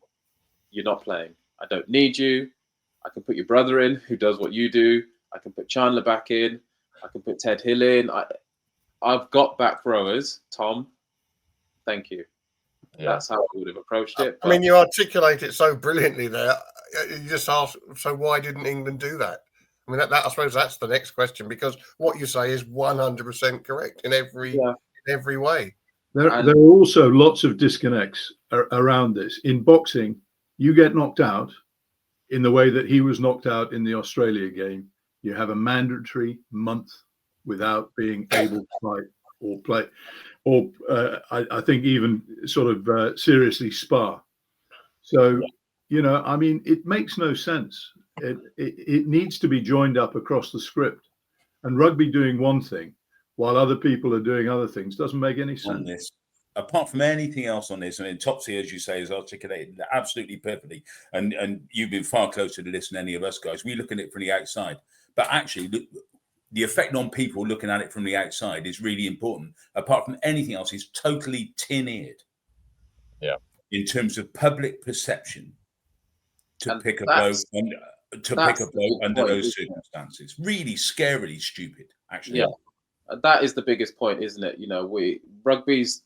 you're not playing. I don't need you. I can put your brother in, who does what you do. I can put Chandler back in. I can put Ted Hill in. I've got back rowers. Tom, thank you. Yeah. That's how I would have approached it. I mean, you articulate it so brilliantly there. You just ask, so why didn't England do that? I mean, I suppose that's the next question, because what you say is 100% correct in every way. There are also lots of disconnects around this. In boxing, you get knocked out in the way that he was knocked out in the Australia game. You have a mandatory month without being able to fight or play, or I think even sort of seriously spar. So, I mean, it makes no sense. It needs to be joined up across the script. And rugby doing one thing while other people are doing other things doesn't make any sense. On this. Apart from anything else on this, I mean, Topsy, as you say, is articulated absolutely perfectly. And you've been far closer to this than any of us guys. We look at it from the outside. But actually, the effect on people looking at it from the outside is really important. Apart from anything else, it's totally tin-eared. Yeah. In terms of public perception to pick a blow under those circumstances. Really scarily stupid, actually. Yeah. That is the biggest point, isn't it? Rugby's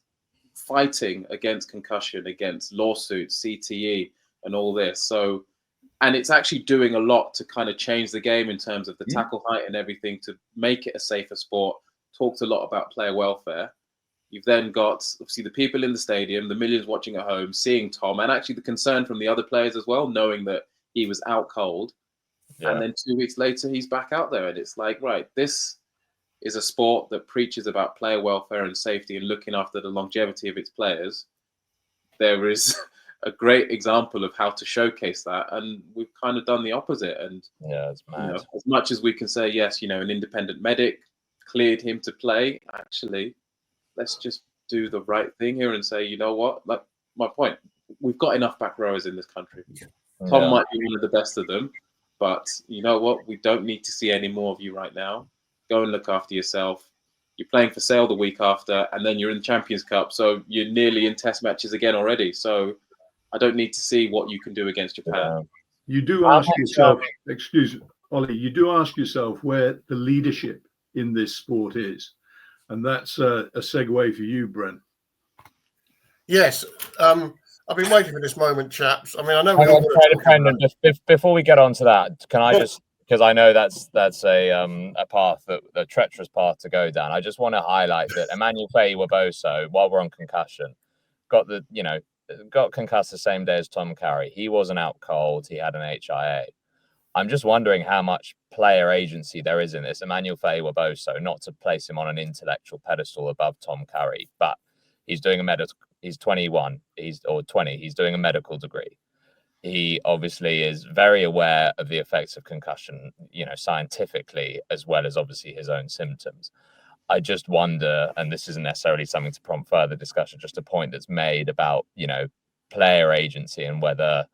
fighting against concussion, against lawsuits, CTE, and all this. So, and it's actually doing a lot to kind of change the game in terms of the tackle height and everything to make it a safer sport. Talked a lot about player welfare. You've then got, obviously, the people in the stadium, the millions watching at home, seeing Tom, and actually the concern from the other players as well, knowing that he was out cold. Yeah. And then 2 weeks later, he's back out there. And it's like, right, this is a sport that preaches about player welfare and safety and looking after the longevity of its players. There is a great example of how to showcase that, and we've kind of done the opposite. And it's mad. As much as we can say, yes, an independent medic cleared him to play, actually, let's just do the right thing here and say, you know what? Like my point, we've got enough back rowers in this country. Tom might be one of the best of them, but you know what? We don't need to see any more of you right now. Go and look after yourself. You're playing for Sale the week after, and then you're in the Champions Cup, so you're nearly in test matches again already. So I don't need to see what you can do against Japan. You do ask yourself, excuse me, Ollie, you do ask yourself where the leadership in this sport is. And that's a segue for you, Brent. Yes. I've been waiting for this moment, chaps. I mean, I know just before we get on to that, can I just, because I know that's a path, a treacherous path to go down. I just want to highlight that Emmanuel Faye-Waboso, while we're on concussion, got concussed the same day as Tom Curry. He wasn't out cold. He had an HIA. I'm just wondering how much player agency there is in this. Emmanuel Faye-Waboso, not to place him on an intellectual pedestal above Tom Curry, but he's doing he's 21, he's 20. He's doing a medical degree. He obviously is very aware of the effects of concussion, scientifically, as well as obviously his own symptoms. I just wonder, and this isn't necessarily something to prompt further discussion, just a point that's made about, player agency and whether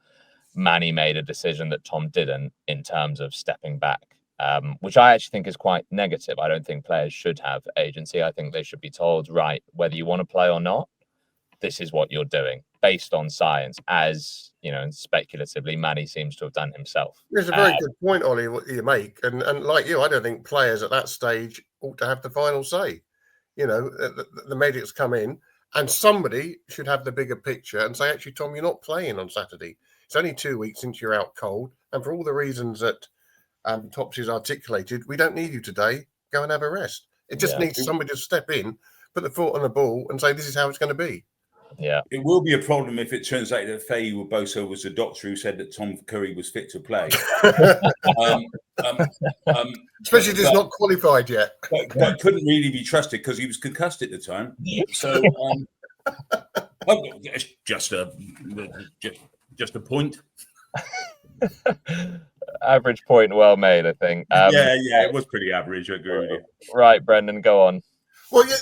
Manny made a decision that Tom didn't in terms of stepping back which I actually think is quite negative. I don't think players should have agency. I think they should be told, right, whether you want to play or not, this is what you're doing based on science, as you know, and speculatively Manny seems to have done himself. It's a very good point, Ollie, what you make. And like you, I don't think players at that stage ought to have the final say. You know, the medics come in and somebody should have the bigger picture and say, actually, Tom, you're not playing on Saturday. It's only 2 weeks since you're out cold. And for all the reasons that Topsy's articulated, we don't need you today. Go and have a rest. It just needs somebody to step in, put the foot on the ball and say, this is how it's going to be. Yeah, it will be a problem if it turns out that Faye Boso was the doctor who said that Tom Curry was fit to play. Especially if he's not qualified yet. But couldn't really be trusted because he was concussed at the time. So just a point. Average point, well made, I think. Yeah, it was pretty average. I agree with you. Right, Brendan, go on. Well, yeah,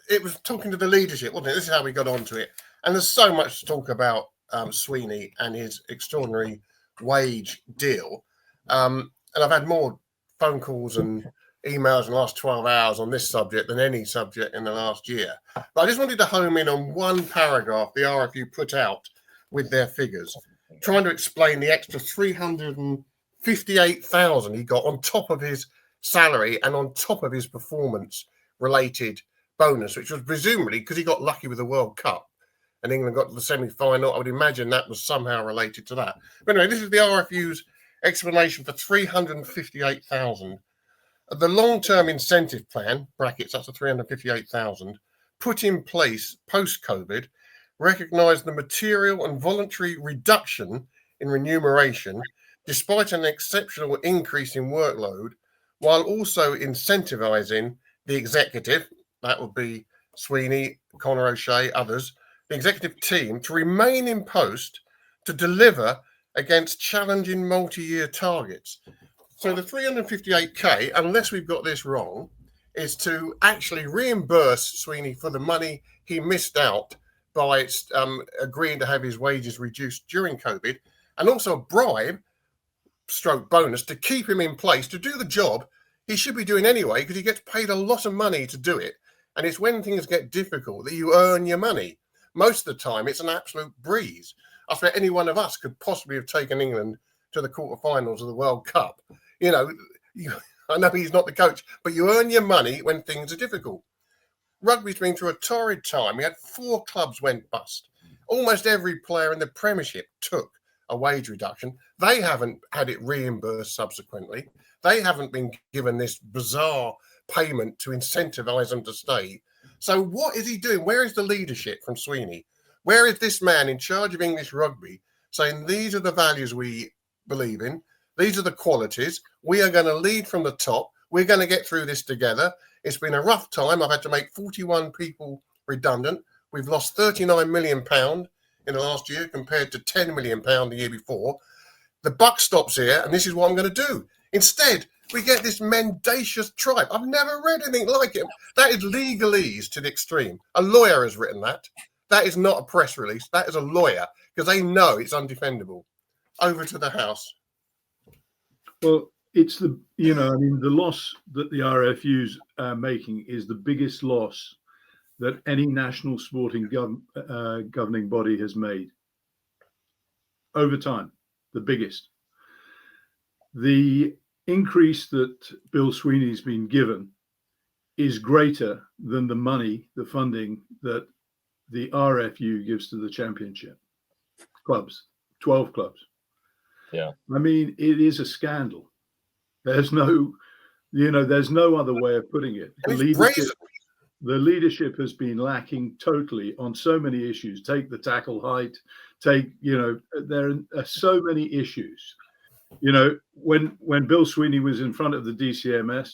it was talking to the leadership, wasn't it? This is how we got onto it. And there's so much to talk about Sweeney and his extraordinary wage deal. And I've had more phone calls and emails in the last 12 hours on this subject than any subject in the last year. But I just wanted to home in on one paragraph the RFU put out with their figures, trying to explain the extra 358,000 he got on top of his salary and on top of his performance-related bonus, which was presumably because he got lucky with the World Cup and England got to the semi-final. I would imagine that was somehow related to that. But anyway, this is the RFU's explanation for 358,000. The long-term incentive plan, brackets, that's the 358,000, put in place post-COVID, recognised the material and voluntary reduction in remuneration despite an exceptional increase in workload, while also incentivising the executive, that would be Sweeney, Conor O'Shea, others, the executive team to remain in post to deliver against challenging multi-year targets. So the 358k, unless we've got this wrong, is to actually reimburse Sweeney for the money he missed out by agreeing to have his wages reduced during COVID, and also a bribe stroke bonus to keep him in place to do the job he should be doing anyway, because he gets paid a lot of money to do it. And it's when things get difficult that you earn your money. Most of the time, it's an absolute breeze. I swear any one of us could possibly have taken England to the quarterfinals of the World Cup. You know, I know he's not the coach, but you earn your money when things are difficult. Rugby's been through a torrid time. We had 4 clubs went bust. Almost every player in the Premiership took a wage reduction. They haven't had it reimbursed subsequently. They haven't been given this bizarre payment to incentivise them to stay. So what is he doing? Where is the leadership from Sweeney? Where is this man in charge of English rugby saying these are the values we believe in, these are the qualities, we are going to lead from the top, we're going to get through this together. It's been a rough time. I've had to make 41 people redundant. We've lost £39 million in the last year compared to £10 million the year before. The buck stops here, and this is what I'm going to do. Instead, we get this mendacious tribe. I've never read anything like it. That is legalese to the extreme. A lawyer has written that. That is not a press release. That is a lawyer, because they know it's undefendable. Over to the House. Well, it's the loss that the RFU's making is the biggest loss that any national sporting governing body has made over time. The biggest. The increase that Bill Sweeney's been given is greater than the money, the funding that the RFU gives to the championship clubs, 12 clubs. Yeah. I mean, it is a scandal. There's no other way of putting it. The leadership has been lacking totally on so many issues. Take the tackle height, there are so many issues. You know, when Bill Sweeney was in front of the DCMS,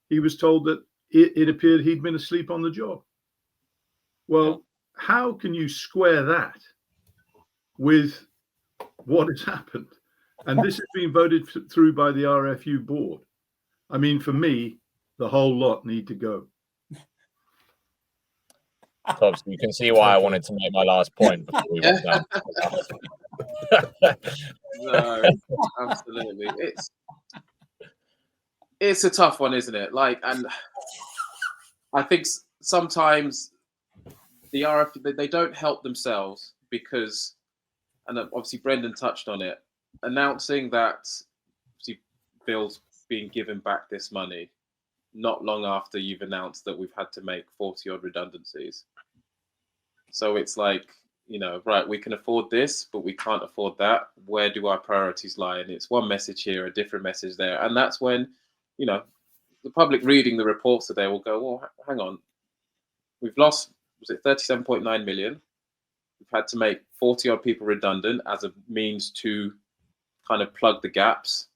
he was told that it appeared he'd been asleep on the job. Well, how can you square that with what has happened? And this has been voted through by the RFU board. I mean, for me, the whole lot need to go. Topsy, you can see why I wanted to make my last point before we went down. No, absolutely. It's a tough one, isn't it? Like, and I think sometimes the RF they don't help themselves because, and obviously Brendan touched on it, announcing that obviously Bill's being given back this money not long after you've announced that we've had to make 40 odd redundancies. So it's like, you know, right, we can afford this, but we can't afford that. Where do our priorities lie? And it's one message here, a different message there. And that's when, you know, the public reading the reports today will go, well, hang on. We've lost, was it 37.9 million? We've had to make 40 odd people redundant as a means to kind of plug the gaps.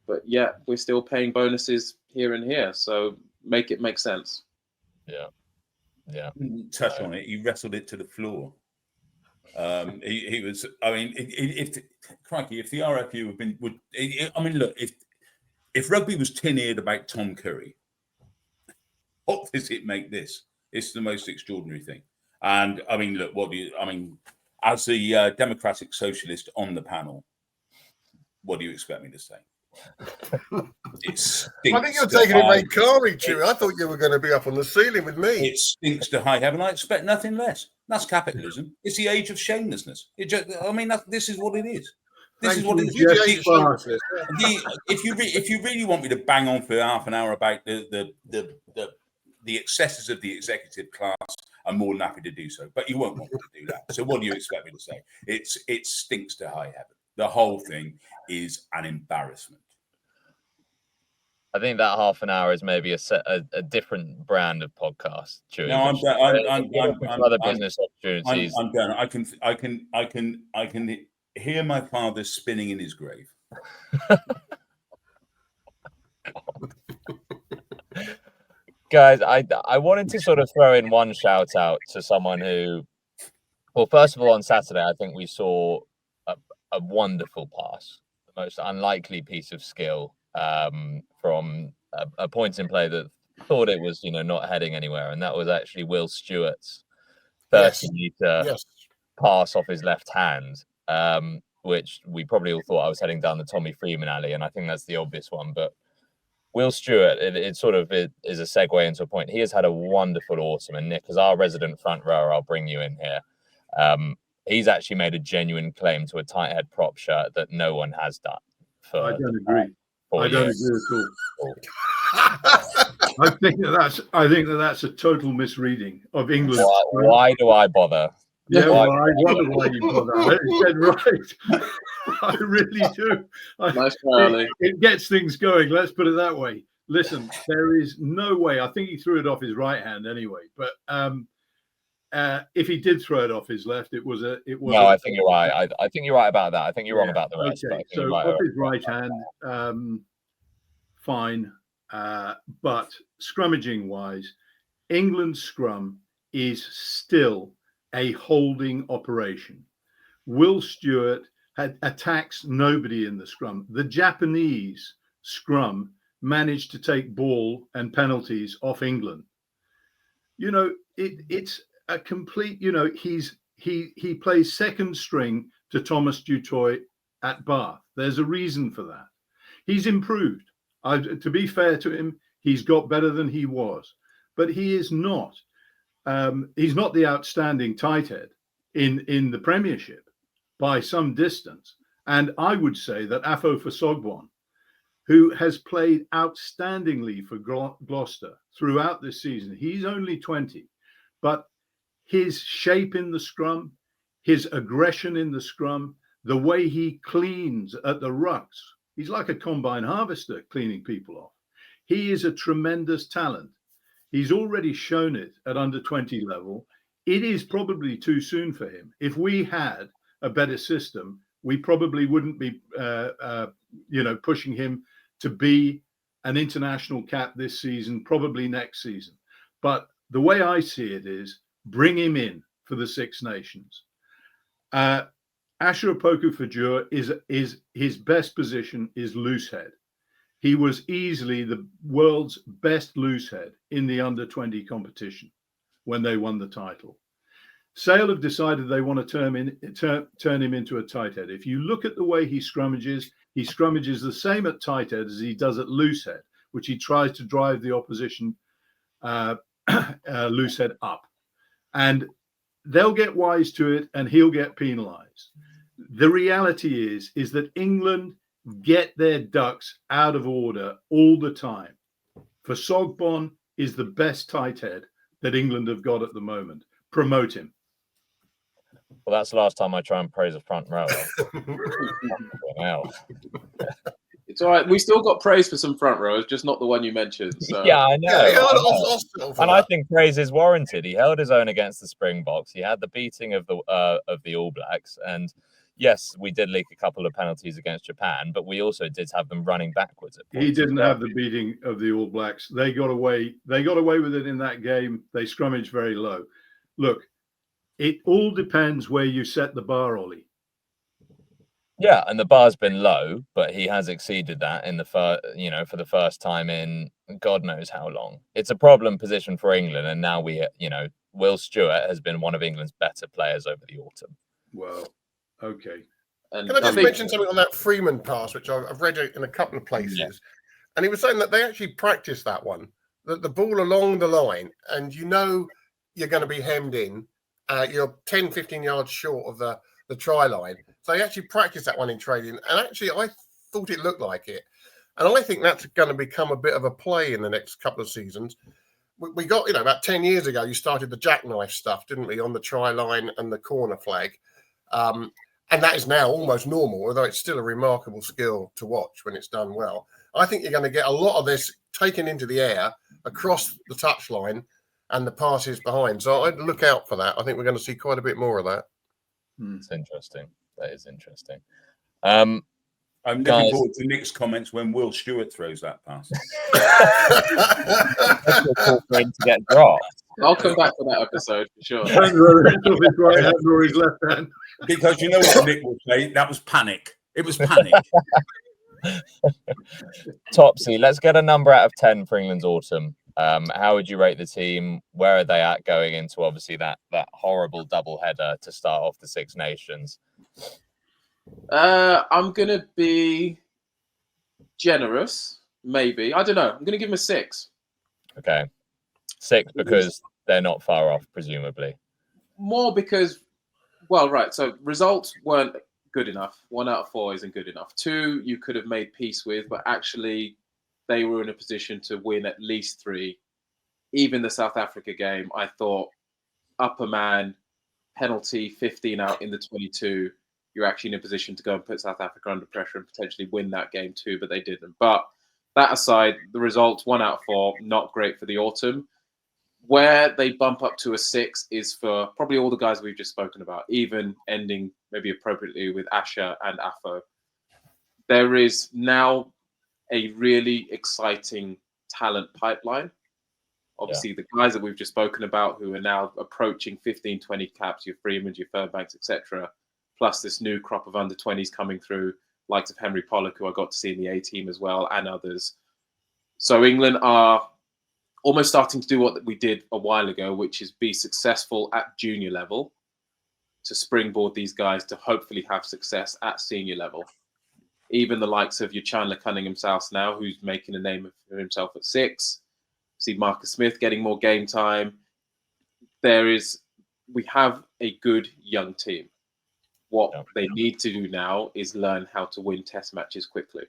But yeah, we're still paying bonuses here and here. So make it make sense. Yeah. Yeah. Touch on it. He wrestled it to the floor. He was, I mean, if the RFU have been, I mean, look, if rugby was tin-eared about Tom Curry, what does it make this? It's the most extraordinary thing. And I mean, look, as the Democratic Socialist on the panel, what do you expect me to say? I think you're taking it very calmly, Chewy. I thought you were going to be up on the ceiling with me. It stinks to high heaven. I expect nothing less. That's capitalism. It's the age of shamelessness. This is what it is. This is what it is. If you really want me to bang on for half an hour about the excesses of the executive class, I'm more than happy to do so. But you won't want me to do that. So what do you expect me to say? It stinks to high heaven. The whole thing is an embarrassment. I think that half an hour is maybe a different brand of podcast. No, I'm other business opportunities. I'm done. I can hear my father spinning in his grave. Guys, I wanted to sort of throw in one shout out to someone who, well, first of all, on Saturday, I think we saw a wonderful pass, the most unlikely piece of skill from a point in play that thought it was, not heading anywhere. And that was actually Will Stewart's 30-meter pass off his left hand, which we probably all thought I was heading down the Tommy Freeman alley. And I think that's the obvious one. But Will Stewart, it is a segue into a point. He has had a wonderful autumn. And Nick, as our resident front rower, I'll bring you in here. He's actually made a genuine claim to a tight head prop shirt that no one has done. I don't agree. I don't agree at all. I think that's a total misreading of England. Why do I bother? Yeah, I wonder why you bother. You said right. I really do. Nice, Charlie. It gets things going. Let's put it that way. Listen, there is no way. I think he threw it off his right hand anyway. But if he did throw it off his left, it was. No, I think you're right. I think you're right about that. I think you're wrong about the rest. Okay, so off his right hand, fine. But scrummaging wise, England's scrum is still a holding operation. Will Stewart attacks nobody in the scrum. The Japanese scrum managed to take ball and penalties off England. It's a complete. He plays second string to Thomas Dutoit at Bath. There's a reason for that. He's improved. To be fair to him, he's got better than he was, but he is not. He's not the outstanding tight head in the Premiership by some distance. And I would say that Afo Fasogbon, who has played outstandingly for Gloucester throughout this season, he's only 20, but his shape in the scrum, his aggression in the scrum, the way he cleans at the rucks, he's like a combine harvester cleaning people off. He is a tremendous talent. He's already shown it at under 20 level. It is probably too soon for him. If we had a better system, we probably wouldn't be, pushing him to be an international cap this season, probably next season. But the way I see it is bring him in for the Six Nations. Asher Opoku Fajur is his best position is loose head. He was easily the world's best loose head in the under-20 competition when they won the title. Sale have decided they want to turn him into a tight head. If you look at the way he scrummages the same at tight head as he does at loose head, which he tries to drive the opposition loosehead up. And they'll get wise to it and he'll get penalised. The reality is that England get their ducks out of order all the time. For Sogbon is the best tight head that England have got at the moment. Promote him. Well, that's the last time I try and praise a front row. It's all right. We still got praise for some front rows, just not the one you mentioned. So. Yeah, I know. And I think praise is warranted. He held his own against the Springboks. He had the beating of the All Blacks, and yes, we did leak a couple of penalties against Japan, but we also did have them running backwards. At points. He didn't have the beating of the All Blacks. They got away. They got away with it in that game. They scrummaged very low. Look, it all depends where you set the bar, Ollie. Yeah, and the bar's been low, but he has exceeded that in the for the first time in God knows how long. It's a problem position for England, and now Will Stewart has been one of England's better players over the autumn. Well, okay. And can I just mention something on that Freeman pass, which I've read it in a couple of places, and he was saying that they actually practiced that one, that the ball along the line, and you're going to be hemmed in, you're 10, 15 yards short of the try line. So they actually practiced that one in training, and actually I thought it looked like it. And I think that's going to become a bit of a play in the next couple of seasons. We got, about 10 years ago, you started the jackknife stuff, didn't we, on the try line and the corner flag. And that is now almost normal, although it's still a remarkable skill to watch when it's done well. I think you're going to get a lot of this taken into the air across the touchline and the passes behind. So I'd look out for that. I think we're going to see quite a bit more of that. It's interesting. That is interesting. I'm looking forward to Nick's comments when Will Stewart throws that pass. To get dropped. I'll come back for that episode for sure. His right hand or his left hand. Because you know what Nick will say? That was panic. It was panic. Topsy, let's get a number out of 10 for England's autumn. How would you rate the team? Where are they at going into obviously that horrible double header to start off the Six Nations? I'm gonna be generous, maybe. I don't know. I'm gonna give them a 6. Okay, 6 because they're not far off, presumably. More because, so results weren't good enough. 1 out of 4 isn't good enough. 2 you could have made peace with, but actually they were in a position to win at least 3. Even the South Africa game, I thought upper man, penalty, 15 out in the 22. You're actually in a position to go and put South Africa under pressure and potentially win that game too, but they didn't. But that aside, the results, 1 out of 4, not great for the autumn. Where they bump up to a 6 is for probably all the guys we've just spoken about, even ending maybe appropriately with Asher and Afo. There is now a really exciting talent pipeline. Obviously, the guys that we've just spoken about who are now approaching 15, 20 caps, your Freemans, your Furbanks, etc., plus this new crop of under-20s coming through, likes of Henry Pollock, who I got to see in the A-team as well, and others. So England are almost starting to do what we did a while ago, which is be successful at junior level to springboard these guys to hopefully have success at senior level. Even the likes of your Chandler Cunningham South now, who's making a name for himself at 6. See Marcus Smith getting more game time. We have a good young team. What they need to do now is learn how to win test matches quickly.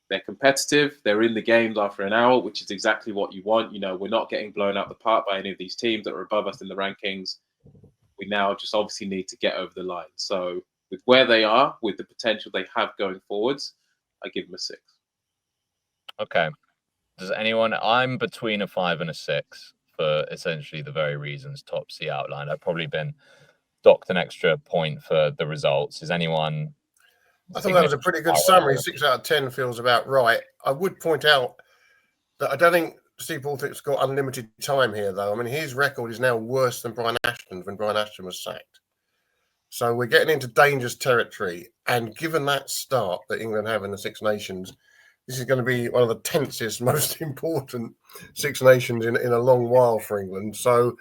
They're competitive. They're in the games after an hour, which is exactly what you want. We're not getting blown out the park by any of these teams that are above us in the rankings. We now just obviously need to get over the line. So with where they are, with the potential they have going forwards, I give them a 6. Okay. Does anyone? I'm between a 5 and a 6 for essentially the very reasons Topsy outlined. I've probably been docked an extra point for the results. Is anyone? I thought that was a pretty good summary. 6 out of 10 feels about right. I would point out that I don't think Steve Borthwick's got unlimited time here, though. I mean, his record is now worse than Brian Ashton's when Brian Ashton was sacked. So we're getting into dangerous territory. And given that start that England have in the Six Nations, this is going to be one of the tensest, most important Six Nations in a long while for England. So,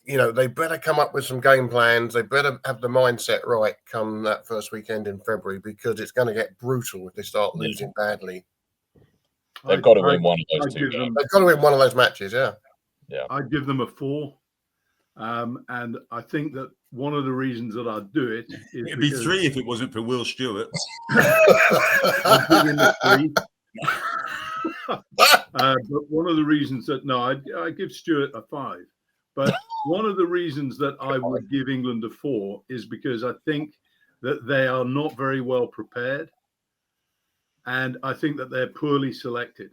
they better come up with some game plans. They better have the mindset right come that first weekend in February, because it's going to get brutal if they start losing badly. They've got to win one of those two games. They've got to win one of those matches, yeah. Yeah. I'd give them a 4. And I think that one of the reasons that I'd do it is it'd be 3 if it wasn't for Will Stewart. I'd give him a 3. But one of the reasons that I give Stewart a 5. But one of the reasons that I would give England a 4 is because I think that they are not very well prepared, and I think that they're poorly selected.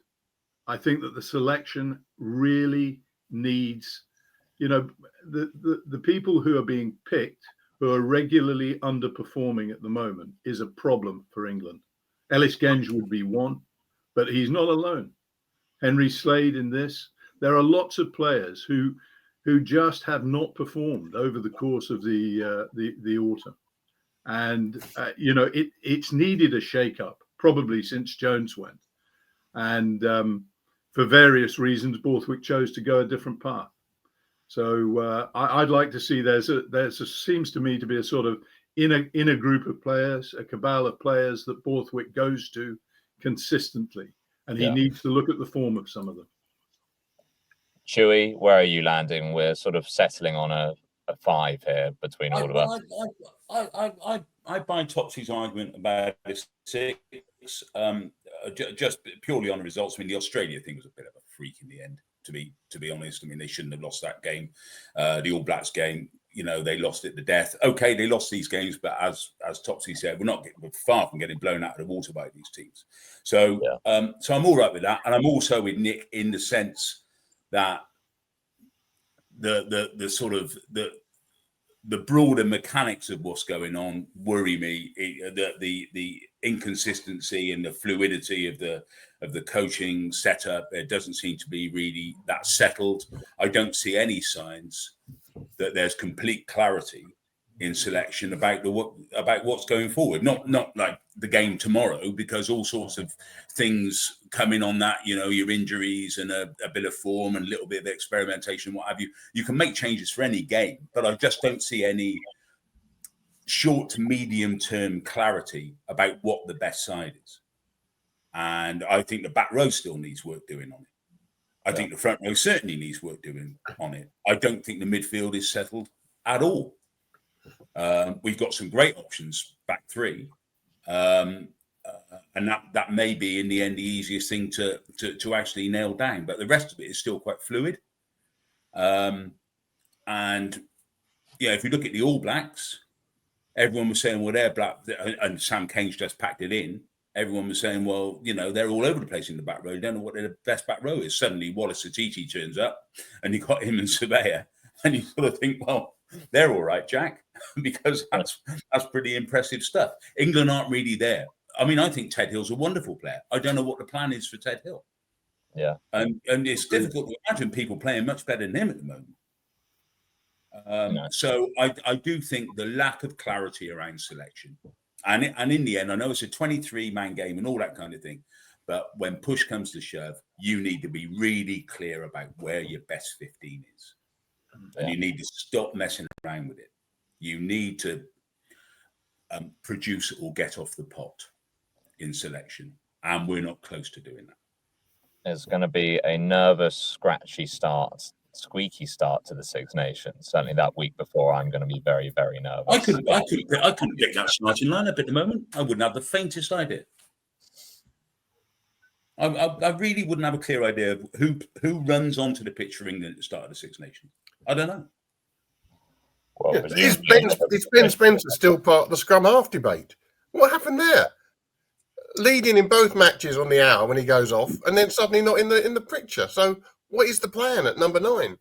I think that the selection really needs, the people who are being picked, who are regularly underperforming at the moment, is a problem for England. Ellis Genge would be one, but he's not alone. Henry Slade in this. There are lots of players who just have not performed over the course of the autumn, and it's needed a shake-up probably since Jones went, and for various reasons, Borthwick chose to go a different path. So I'd like to see seems to me to be a sort of in a group of players, a cabal of players that Borthwick goes to consistently, and he needs to look at the form of some of them. Chewy, where are you landing? We're sort of settling on a 5 here between all of us. I buy Topsy's argument about a 6, just purely on results. I mean, the Australia thing was a bit of a freak in the end, to be honest. I mean, they shouldn't have lost that game. The All Blacks game, they lost it to death. Okay, they lost these games, but as Topsy said, we're far from getting blown out of the water by these teams. So, so I'm all right with that, and I'm also with Nick in the sense that the sort of the broader mechanics of what's going on worry me. The inconsistency and the fluidity of the coaching setup, it doesn't seem to be really that settled. I don't see any signs that there's complete clarity in selection about what's going forward. Not like the game tomorrow, because all sorts of things come in on that. Your injuries and a bit of form and a little bit of experimentation, what have you. You can make changes for any game, but I just don't see any short to medium term clarity about what the best side is. And I think the back row still needs work doing on it. I think the front row certainly needs work doing on it. I don't think the midfield is settled at all. We've got some great options back three, and that may be in the end the easiest thing to actually nail down. But the rest of it is still quite fluid. And if you look at the All Blacks, everyone was saying, well, they're black, and Sam Kane's just packed it in. Everyone was saying, well, they're all over the place in the back row. You don't know what their best back row is. Suddenly, Wallace Atiti turns up, and you got him and Surveyor, and you sort of think, well, they're all right, Jack, because that's pretty impressive stuff. England aren't really there. I mean, I think Ted Hill's a wonderful player. I don't know what the plan is for Ted Hill. Yeah, and it's difficult to imagine people playing much better than him at the moment. So I do think the lack of clarity around selection, and in the end, I know it's a 23-man game and all that kind of thing, but when push comes to shove, you need to be really clear about where your best 15 is. And you need to stop messing around with it. You need to produce or get off the pot in selection. And we're not close to doing that. It's going to be a nervous, scratchy start, squeaky start to the Six Nations. Certainly that week before, I'm going to be very, very nervous. I couldn't get that starting lineup at the moment. I wouldn't have the faintest idea. I really wouldn't have a clear idea of who runs onto the pitch for England at the start of the Six Nations. I don't know. Well, Is Ben Spencer still part of the scrum half debate? What happened there? Leading in both matches on the hour when he goes off, and then suddenly not in the picture. So what is the plan at number 9?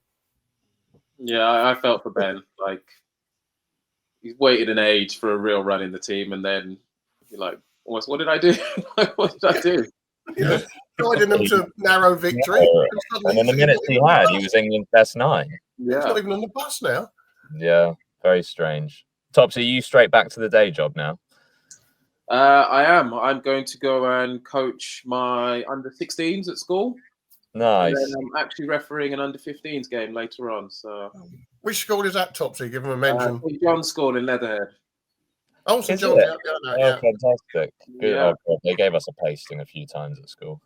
Yeah, I felt for Ben. Like, he's waited an age for a real run in the team, and then you're like, almost, what did I do? What did I do? Yeah, guiding them to narrow victory. And in the minutes he had, he was England's best 9. Yeah. He's not even on the bus now. Yeah, very strange. Topsy, you straight back to the day job now? I am. I'm going to go and coach my under-16s at school. Nice. And then I'm actually refereeing an under-15s game later on. So, which school is that, Topsy? Give him a mention. St. John's School in Leatherhead. Oh, St. John's. Yeah, fantastic. Good. Yeah. Oh, God, they gave us a pasting a few times at school.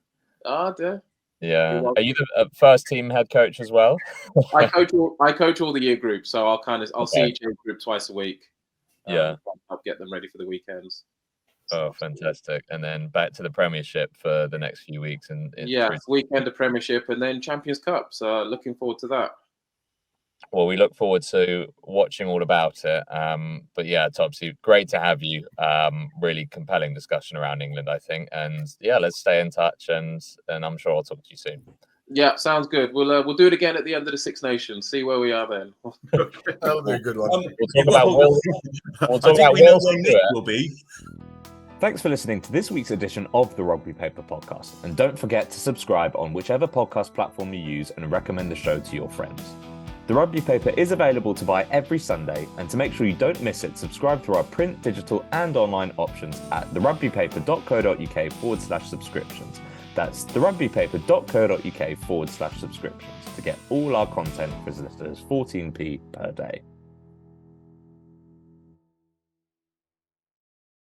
Oh, dear. Yeah. You're Are you the first team head coach as well? I coach all the year groups, so I'll see Okay. each year group twice a week. Yeah. I'll get them ready for the weekends. Oh, fantastic. And then back to the Premiership for the next few weeks. And Weekend of Premiership and then Champions Cup. So looking forward to that. Well, we look forward to watching all about it. But yeah, Topsy, great to have you. Really compelling discussion around England, I think. And yeah, let's stay in touch, and I'm sure I'll talk to you soon. Yeah, sounds good. We'll do it again at the end of the Six Nations. See where we are then. That'll be a good one. We'll talk about Wales. I think we know where Nick will be. Thanks for listening to this week's edition of the Rugby Paper podcast. And don't forget to subscribe on whichever podcast platform you use and recommend the show to your friends. The Rugby Paper is available to buy every Sunday, and to make sure you don't miss it, subscribe through our print, digital and online options at therugbypaper.co.uk/subscriptions. That's therugbypaper.co.uk/subscriptions to get all our content for as little as 14p per day.